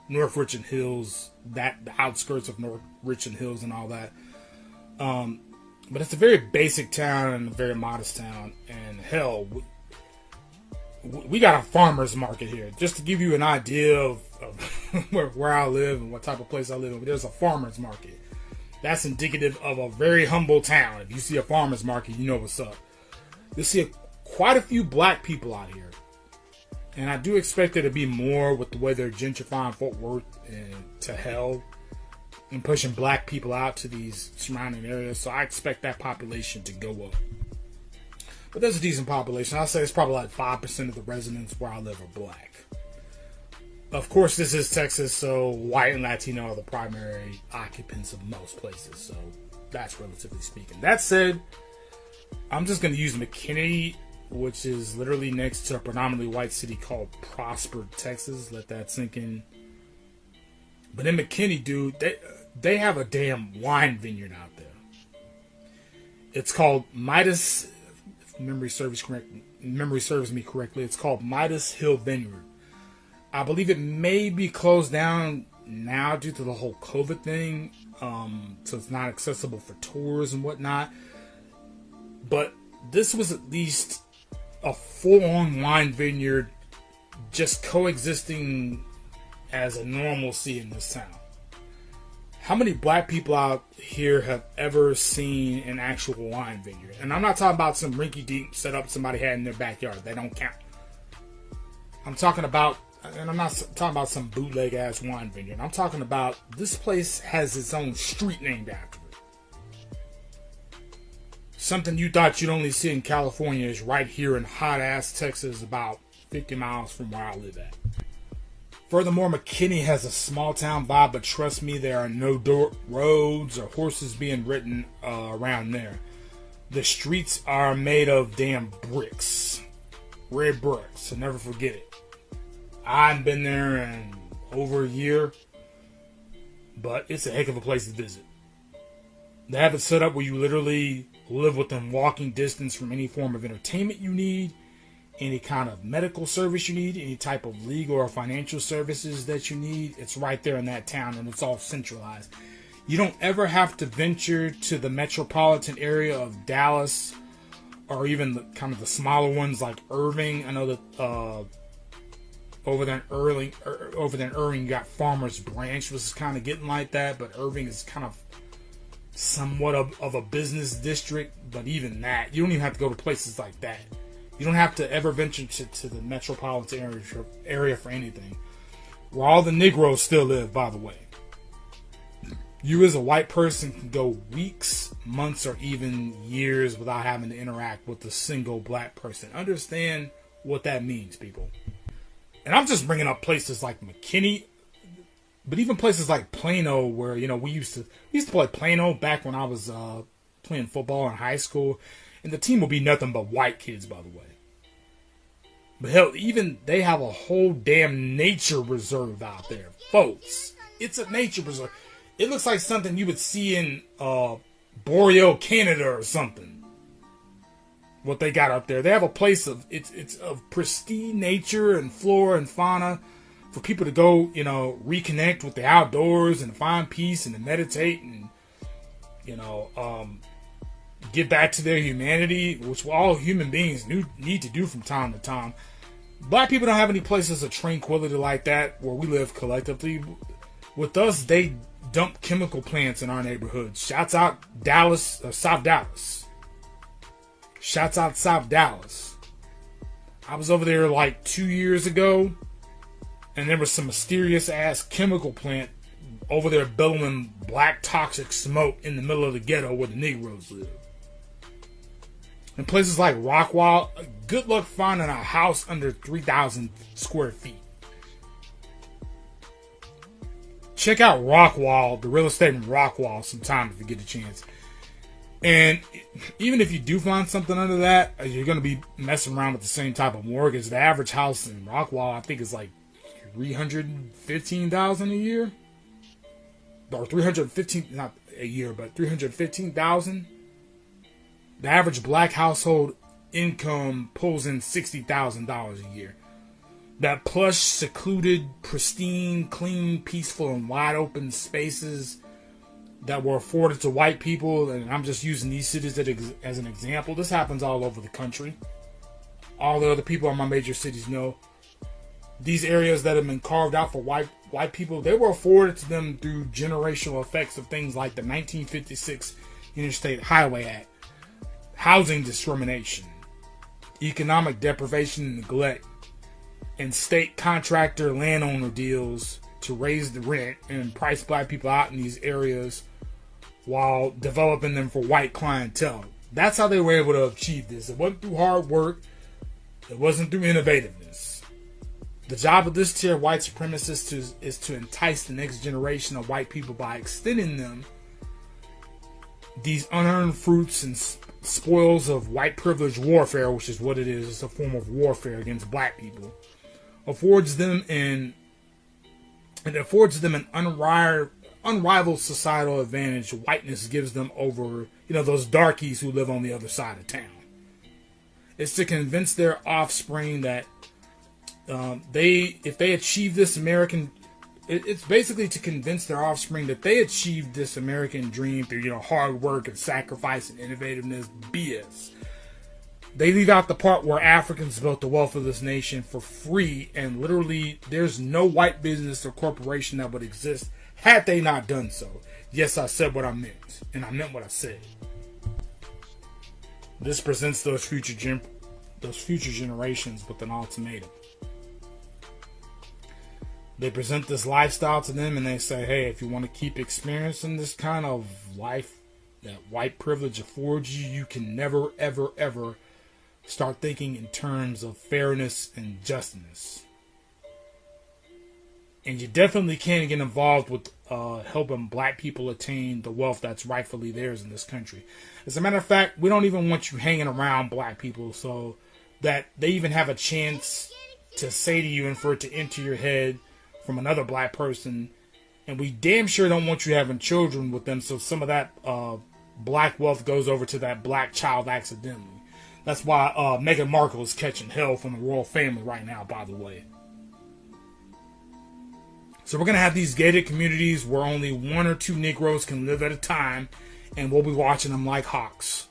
Speaker 1: North Richland Hills, the outskirts of North Richland Hills and all that. But it's a very basic town and a very modest town. And hell, we got a farmer's market here. Just to give you an idea of where I live and what type of place I live in, there's a farmer's market. That's indicative of a very humble town. If you see a farmer's market, you know what's up. You'll see quite a few black people out here. And I do expect there to be more with the way they're gentrifying Fort Worth and to hell and pushing black people out to these surrounding areas. So I expect that population to go up. But there's a decent population. I'll say it's probably like 5% of the residents where I live are black. Of course, this is Texas, so white and Latino are the primary occupants of most places. So that's relatively speaking. That said, I'm just going to use McKinney, which is literally next to a predominantly white city called Prosper, Texas. Let that sink in. But in McKinney, dude, they have a damn wine vineyard out there. It's called Midas, if memory serves me correctly, it's called Midas Hill Vineyard. I believe it may be closed down now due to the whole COVID thing, so it's not accessible for tours and whatnot. But this was at least a full-on wine vineyard just coexisting as a normalcy in this town. How many black people out here have ever seen an actual wine vineyard? And I'm not talking about some rinky-dink setup somebody had in their backyard. They don't count. I'm talking about, and I'm not talking about some bootleg-ass wine vineyard. I'm talking about this place has its own street named after it. Something you thought you'd only see in California is right here in hot-ass Texas, about 50 miles from where I live at. Furthermore, McKinney has a small-town vibe, but trust me, there are no dirt roads or horses being ridden around there. The streets are made of damn bricks. Red bricks, so never forget it. I haven't been there in over a year, but it's a heck of a place to visit. They have it set up where you literally live within walking distance from any form of entertainment you need, any kind of medical service you need, any type of legal or financial services that you need. It's right there in that town, and it's all centralized. You don't ever have to venture to the metropolitan area of Dallas or even the smaller ones like Irving. I know that over there in Irving you got Farmers Branch, which is kind of getting like that, but Irving is kind of somewhat of a business district. But even that, you don't even have to go to places like that. You don't have to ever venture to the metropolitan area for anything. Where all the Negroes still live, by the way. You as a white person can go weeks, months, or even years without having to interact with a single black person. Understand what that means, people. And I'm just bringing up places like McKinney, but even places like Plano, where, you know, we used to play Plano back when I was playing football in high school, and the team would be nothing but white kids, by the way. But hell, even they have a whole damn nature reserve out there, folks. It's a nature reserve. It looks like something you would see in Boreal, Canada, or something. What they got up there, they have a place of it's of pristine nature and flora and fauna for people to go, you know, reconnect with the outdoors and find peace and to meditate and, you know, get back to their humanity, which all human beings need to do from time to time. Black people don't have any places of tranquility like that where we live collectively. With us, they dump chemical plants in our neighborhoods. Shouts out Dallas, South Dallas. Shouts out South Dallas. I was over there like 2 years ago, and there was some mysterious ass chemical plant over there billowing black toxic smoke in the middle of the ghetto where the Negroes live. In places like Rockwall, good luck finding a house under 3,000 square feet. Check out Rockwall, the real estate in Rockwall, sometime if you get a chance. And even if you do find something under that, you're going to be messing around with the same type of mortgage. The average house in Rockwall, I think, is like $315,000 a year, or 315, not a year, but 315,000. The average black household income pulls in $60,000 a year. That plush, secluded, pristine, clean, peaceful, and wide open spaces that were afforded to white people, and I'm just using these cities as an example. This happens all over the country. All the other people in my major cities know. These areas that have been carved out for white people, they were afforded to them through generational effects of things like the 1956 Interstate Highway Act, housing discrimination, economic deprivation and neglect, and state contractor landowner deals to raise the rent and price black people out in these areas while developing them for white clientele. That's how they were able to achieve this. It wasn't through hard work. It wasn't through innovativeness. The job of this tier of white supremacists is to entice the next generation of white people by extending them these unearned fruits and spoils of white privilege warfare, which is what it is. It's a form of warfare against black people. Affords them an unrivaled societal advantage whiteness gives them over, you know, those darkies who live on the other side of town. It's to convince their offspring that if they achieve this American, it's basically to convince their offspring that they achieved this American dream through, you know, hard work and sacrifice and innovativeness. BS. They leave out the part where Africans built the wealth of this nation for free, and literally there's no white business or corporation that would exist had they not done so. Yes, I said what I meant, and I meant what I said. This presents those future generations with an ultimatum. They present this lifestyle to them, and they say, hey, if you want to keep experiencing this kind of life that white privilege affords you, you can never, ever, ever start thinking in terms of fairness and justness. And you definitely can't get involved with helping black people attain the wealth that's rightfully theirs in this country. As a matter of fact, we don't even want you hanging around black people so that they even have a chance to say to you and for it to enter your head from another black person. And we damn sure don't want you having children with them, so some of that black wealth goes over to that black child accidentally. That's why Meghan Markle is catching hell from the royal family right now, by the way. So we're going to have these gated communities where only 1 or 2 Negroes can live at a time, and we'll be watching them like hawks.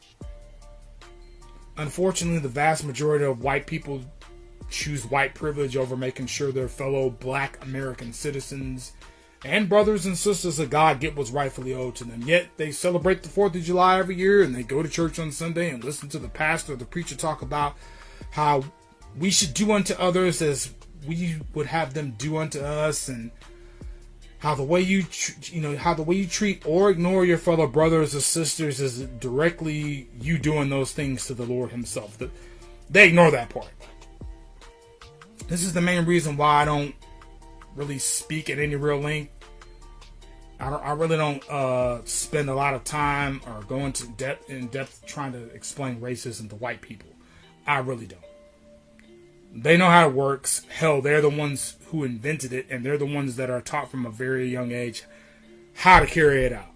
Speaker 1: Unfortunately, the vast majority of white people choose white privilege over making sure their fellow black American citizens and brothers and sisters of God get what's rightfully owed to them. Yet they celebrate the 4th of July every year, and they go to church on Sunday and listen to the pastor or the preacher talk about how we should do unto others as we would have them do unto us, and how the way you treat or ignore your fellow brothers or sisters is directly you doing those things to the Lord Himself. They ignore that part. This is the main reason why I don't really speak at any real length. I really don't spend a lot of time or go into depth trying to explain racism to white people. I really don't. They know how it works. Hell, they're the ones who invented it, and they're the ones that are taught from a very young age how to carry it out.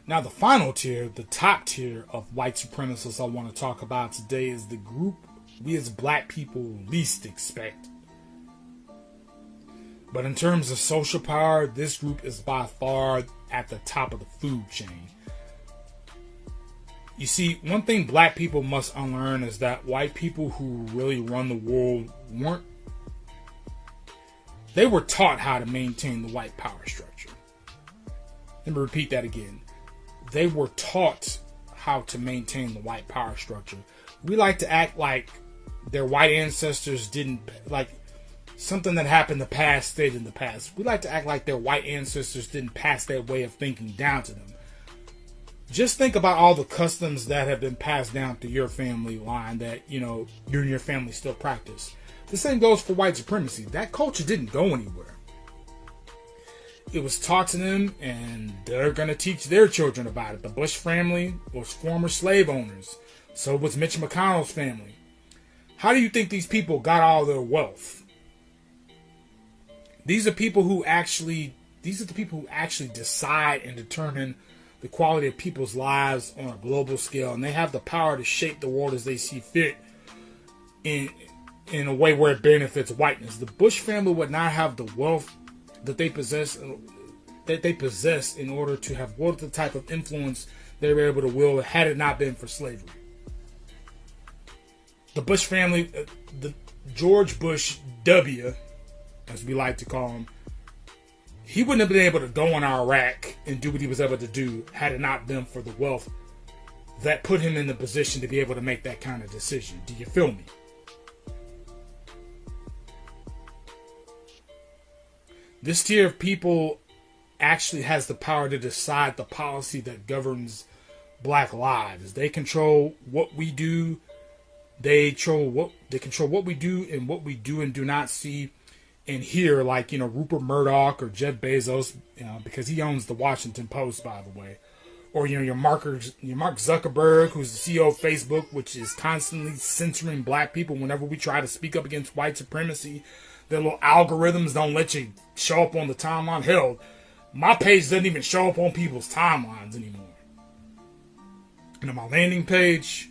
Speaker 1: Now, the final tier, the top tier of white supremacists I want to talk about today is the group we as black people least expect. But in terms of social power, this group is by far at the top of the food chain. You see, one thing black people must unlearn is that white people who really run the world they were taught how to maintain the white power structure. Let me repeat that again. They were taught how to maintain the white power structure. We like to act like their white ancestors didn't, like something that happened in the past stayed in the past. We like to act like their white ancestors didn't pass that way of thinking down to them. Just think about all the customs that have been passed down through your family line that, you and your family still practice. The same goes for white supremacy. That culture didn't go anywhere. It was taught to them, and they're going to teach their children about it. The Bush family was former slave owners. So was Mitch McConnell's family. How do you think these people got all their wealth? These are the people who actually decide and determine the quality of people's lives on a global scale, and they have the power to shape the world as they see fit in a way where it benefits whiteness. The Bush family would not have the wealth that they possess in order to have wield the type of influence they were able to wield had it not been for slavery. The Bush family, the George Bush W, as we like to call him, he wouldn't have been able to go in Iraq and do what he was able to do had it not been for the wealth that put him in the position to be able to make that kind of decision. Do you feel me? This tier of people actually has the power to decide the policy that governs black lives. They control what we do. They control what we do and what we do and do not see and hear, like, Rupert Murdoch or Jeff Bezos, because he owns the Washington Post, by the way. Or, your Mark Zuckerberg, who's the CEO of Facebook, which is constantly censoring black people whenever we try to speak up against white supremacy. Their little algorithms don't let you show up on the timeline. Hell, my page doesn't even show up on people's timelines anymore. And on my landing page,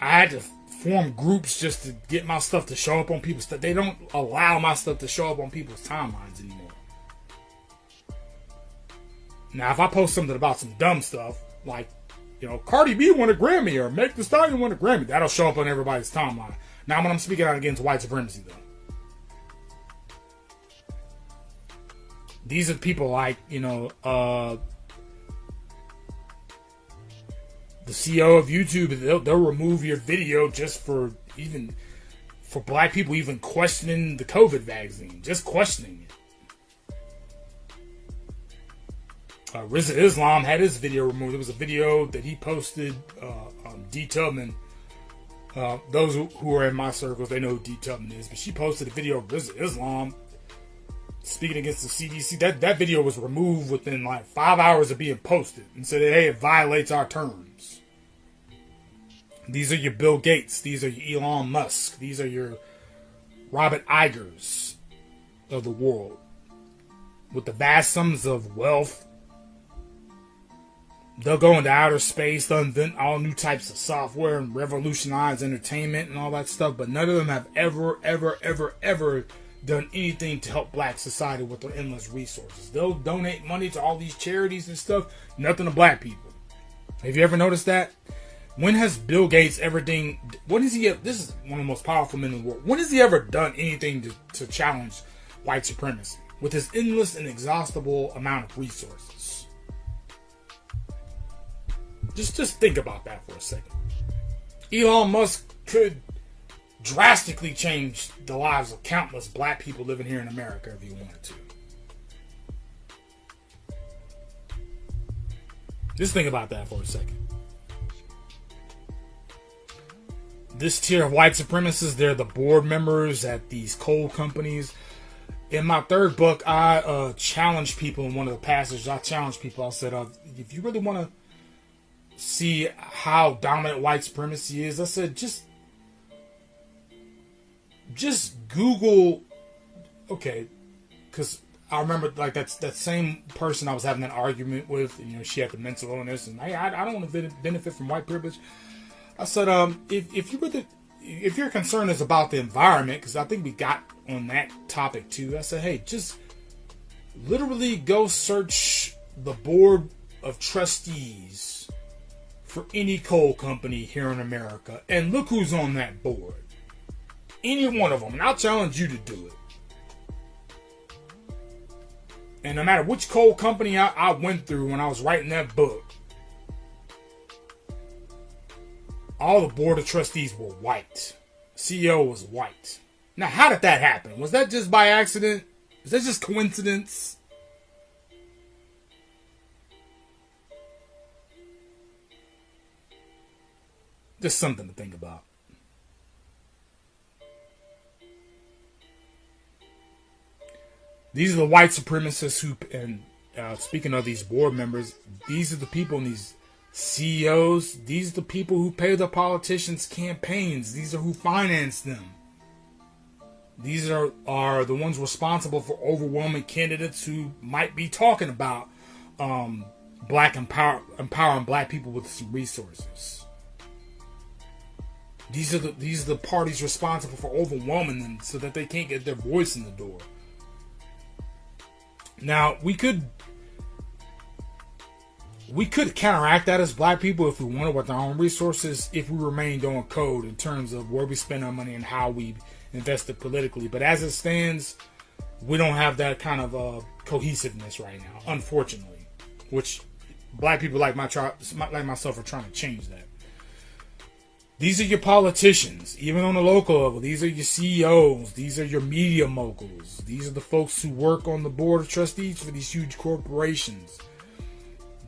Speaker 1: I had to form groups just to get my stuff to show up on people's stuff. They don't allow my stuff to show up on people's timelines anymore. Now, if I post something about some dumb stuff, like, Cardi B won a Grammy or Meg Thee Stallion won a Grammy, that'll show up on everybody's timeline. Now, when I'm speaking out against white supremacy, though, these are people like, the CEO of YouTube, they'll remove your video just for black people even questioning the COVID vaccine, just questioning it. RZA Islam had his video removed. It was a video that he posted. D. Tubman, those who are in my circles, they know who D. Tubman is, but she posted a video of RZA Islam speaking against the CDC. That video was removed within like 5 hours of being posted and said, hey, it violates our terms. These are your Bill Gates. These are your Elon Musk. These are your Robert Igers of the world. With the vast sums of wealth, they'll go into outer space, they'll invent all new types of software and revolutionize entertainment and all that stuff, but none of them have ever done anything to help black society with their endless resources. They'll donate money to all these charities and stuff, nothing to black people. Have you ever noticed that? When has Bill Gates ever done, this is one of the most powerful men in the world, when has he ever done anything to challenge white supremacy with his endless and inexhaustible amount of resources? Just think about that for a second. Elon Musk could drastically change the lives of countless black people living here in America if he wanted to. Just think about that for a second. This tier of white supremacists, they're the board members at these coal companies. In my third book, I challenged people in one of the passages. I challenged people. I said, if you really want to see how dominant white supremacy is, I said, just Google, okay, because I remember like that same person I was having an argument with, she had the mental illness, and hey, I don't want to benefit from white privilege. I said, if your concern is about the environment, because I think we got on that topic too, I said, hey, just literally go search the board of trustees for any coal company here in America, and look who's on that board. Any one of them, and I'll challenge you to do it. And no matter which coal company I went through when I was writing that book, all the board of trustees were white. CEO was white. Now, how did that happen? Was that just by accident? Is that just coincidence? Just something to think about. These are the white supremacists who, and speaking of these board members, these are the people in these CEOs, these are the people who pay the politicians' campaigns. These are who finance them. These are the ones responsible for overwhelming candidates who might be talking about empowering black people with some resources. These are the parties responsible for overwhelming them so that they can't get their voice in the door. Now, we could counteract that as black people if we wanted with our own resources, if we remained on code in terms of where we spend our money and how we invest it politically. But as it stands, we don't have that kind of cohesiveness right now, unfortunately, which black people like myself are trying to change that. These are your politicians, even on the local level. These are your CEOs. These are your media moguls. These are the folks who work on the board of trustees for these huge corporations.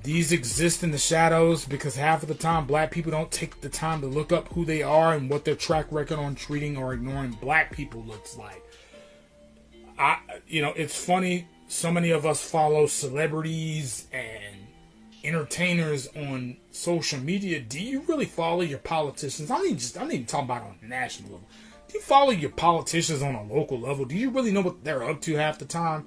Speaker 1: These exist in the shadows because half of the time black people don't take the time to look up who they are and what their track record on treating or ignoring black people looks like. It's funny. So many of us follow celebrities and entertainers on social media. Do you really follow your politicians? I'm not even talking about on a national level. Do you follow your politicians on a local level? Do you really know what they're up to half the time?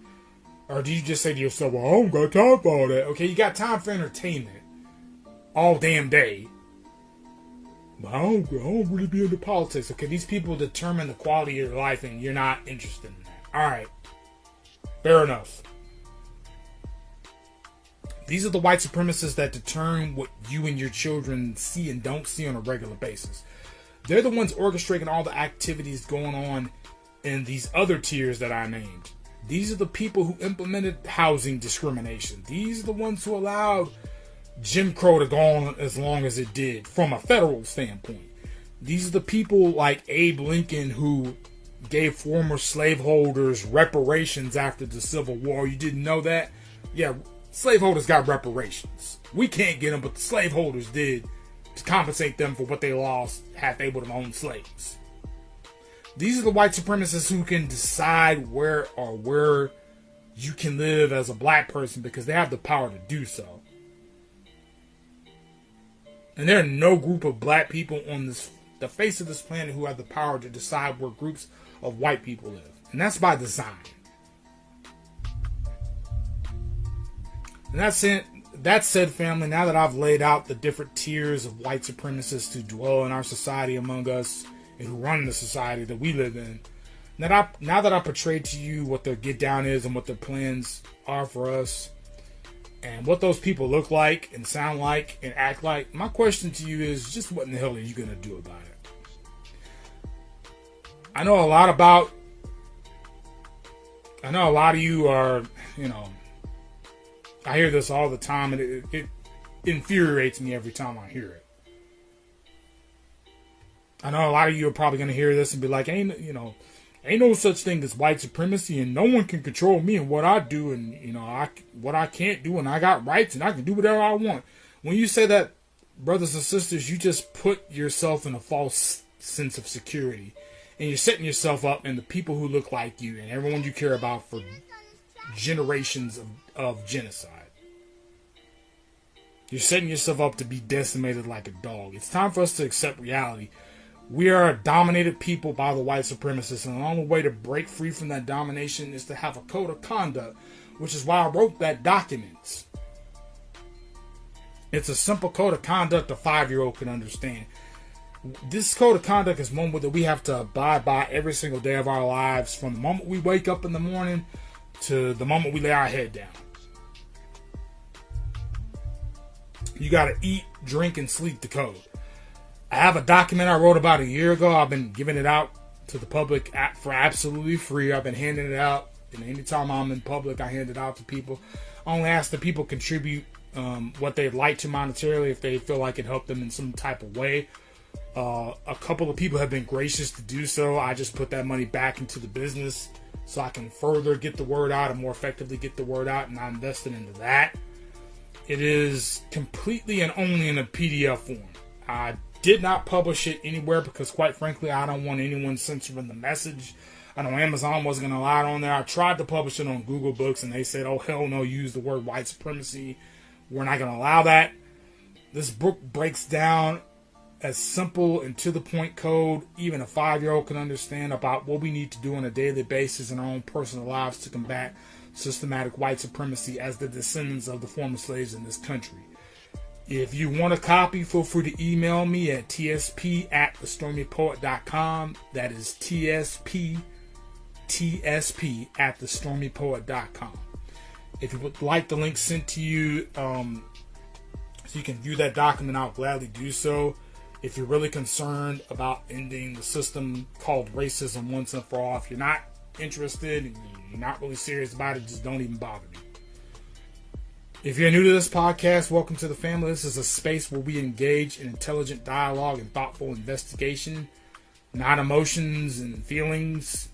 Speaker 1: Or do you just say to yourself, well, I don't got time for all that? Okay, you got time for entertainment all damn day. But I don't really be into politics. Okay, these people determine the quality of your life and you're not interested in that. Alright. Fair enough. These are the white supremacists that determine what you and your children see and don't see on a regular basis. They're the ones orchestrating all the activities going on in these other tiers that I named. These are the people who implemented housing discrimination. These are the ones who allowed Jim Crow to go on as long as it did from a federal standpoint. These are the people like Abe Lincoln who gave former slaveholders reparations after the Civil War. You didn't know that? Yeah, slaveholders got reparations. We can't get them, but the slaveholders did to compensate them for what they lost had they would have owned slaves. These are the white supremacists who can decide where you can live as a black person because they have the power to do so. And there are no group of black people on the face of this planet who have the power to decide where groups of white people live. And that's by design. And that said, family, now that I've laid out the different tiers of white supremacists who dwell in our society among us and who run the society that we live in, now that I portrayed to you what their get down is and what their plans are for us and what those people look like and sound like and act like, my question to you is just what in the hell are you going to do about it? I know a lot of you are, I hear this all the time and it infuriates me every time I hear it. I know a lot of you are probably going to hear this and be like, ain't no such thing as white supremacy, and no one can control me and what I do, and what I can't do, and I got rights and I can do whatever I want. When you say that, brothers and sisters, you just put yourself in a false sense of security, and you're setting yourself up and the people who look like you and everyone you care about for generations of genocide. You're setting yourself up to be decimated like a dog. It's time for us to accept reality. We are a dominated people by the white supremacists, and the only way to break free from that domination is to have a code of conduct, which is why I wrote that document. It's a simple code of conduct a 5-year-old can understand. This code of conduct is one that we have to abide by every single day of our lives, from the moment we wake up in the morning to the moment we lay our head down. You got to eat, drink, and sleep the code. I have a document I wrote about a year ago. I've been giving it out to the public for absolutely free. I've been handing it out, and anytime I'm in public, I hand it out to people. I only ask that people contribute what they'd like to monetarily if they feel like it helped them in some type of way. A couple of people have been gracious to do so. I just put that money back into the business so I can further get the word out and more effectively get the word out, and I invested into that. It is completely and only in a PDF form. I did not publish it anywhere because, quite frankly, I don't want anyone censoring the message. I know Amazon wasn't going to allow it on there. I tried to publish it on Google Books, and they said, oh, hell no, use the word white supremacy. We're not going to allow that. This book breaks down as simple and to the point code even a 5-year-old can understand about what we need to do on a daily basis in our own personal lives to combat systematic white supremacy as the descendants of the former slaves in this country. If you want a copy, feel free to email me at tsp@thestormypoet.com. That is tsp at-thestormypoet.com. If you would like the link sent to you so you can view that document, I'll gladly do so. If you're really concerned about ending the system called racism once and for all, if you're not interested and you're not really serious about it, just don't even bother me. If you're new to this podcast, welcome to the family. This is a space where we engage in intelligent dialogue and thoughtful investigation, not emotions and feelings.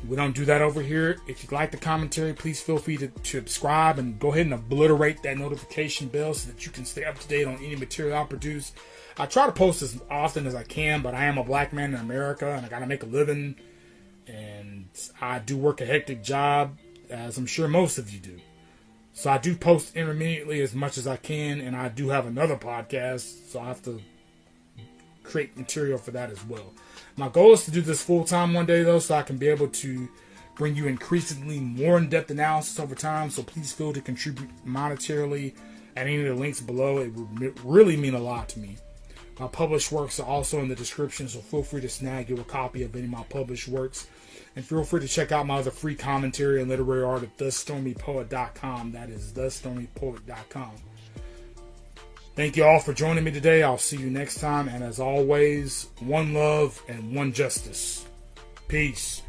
Speaker 1: We don't do that over here. If you like the commentary, please feel free to subscribe and go ahead and obliterate that notification bell so that you can stay up to date on any material I produce. I try to post as often as I can, but I am a black man in America and I got to make a living. And I do work a hectic job, as I'm sure most of you do. So I do post intermittently as much as I can, and I do have another podcast, so I have to create material for that as well. My goal is to do this full time one day, though, so I can be able to bring you increasingly more in-depth analysis over time. So please feel to contribute monetarily at any of the links below. It would really mean a lot to me. My published works are also in the description, so feel free to snag you a copy of any of my published works. And feel free to check out my other free commentary and literary art at thestormypoet.com. That is thestormypoet.com. Thank you all for joining me today. I'll see you next time. And as always, one love and one justice. Peace.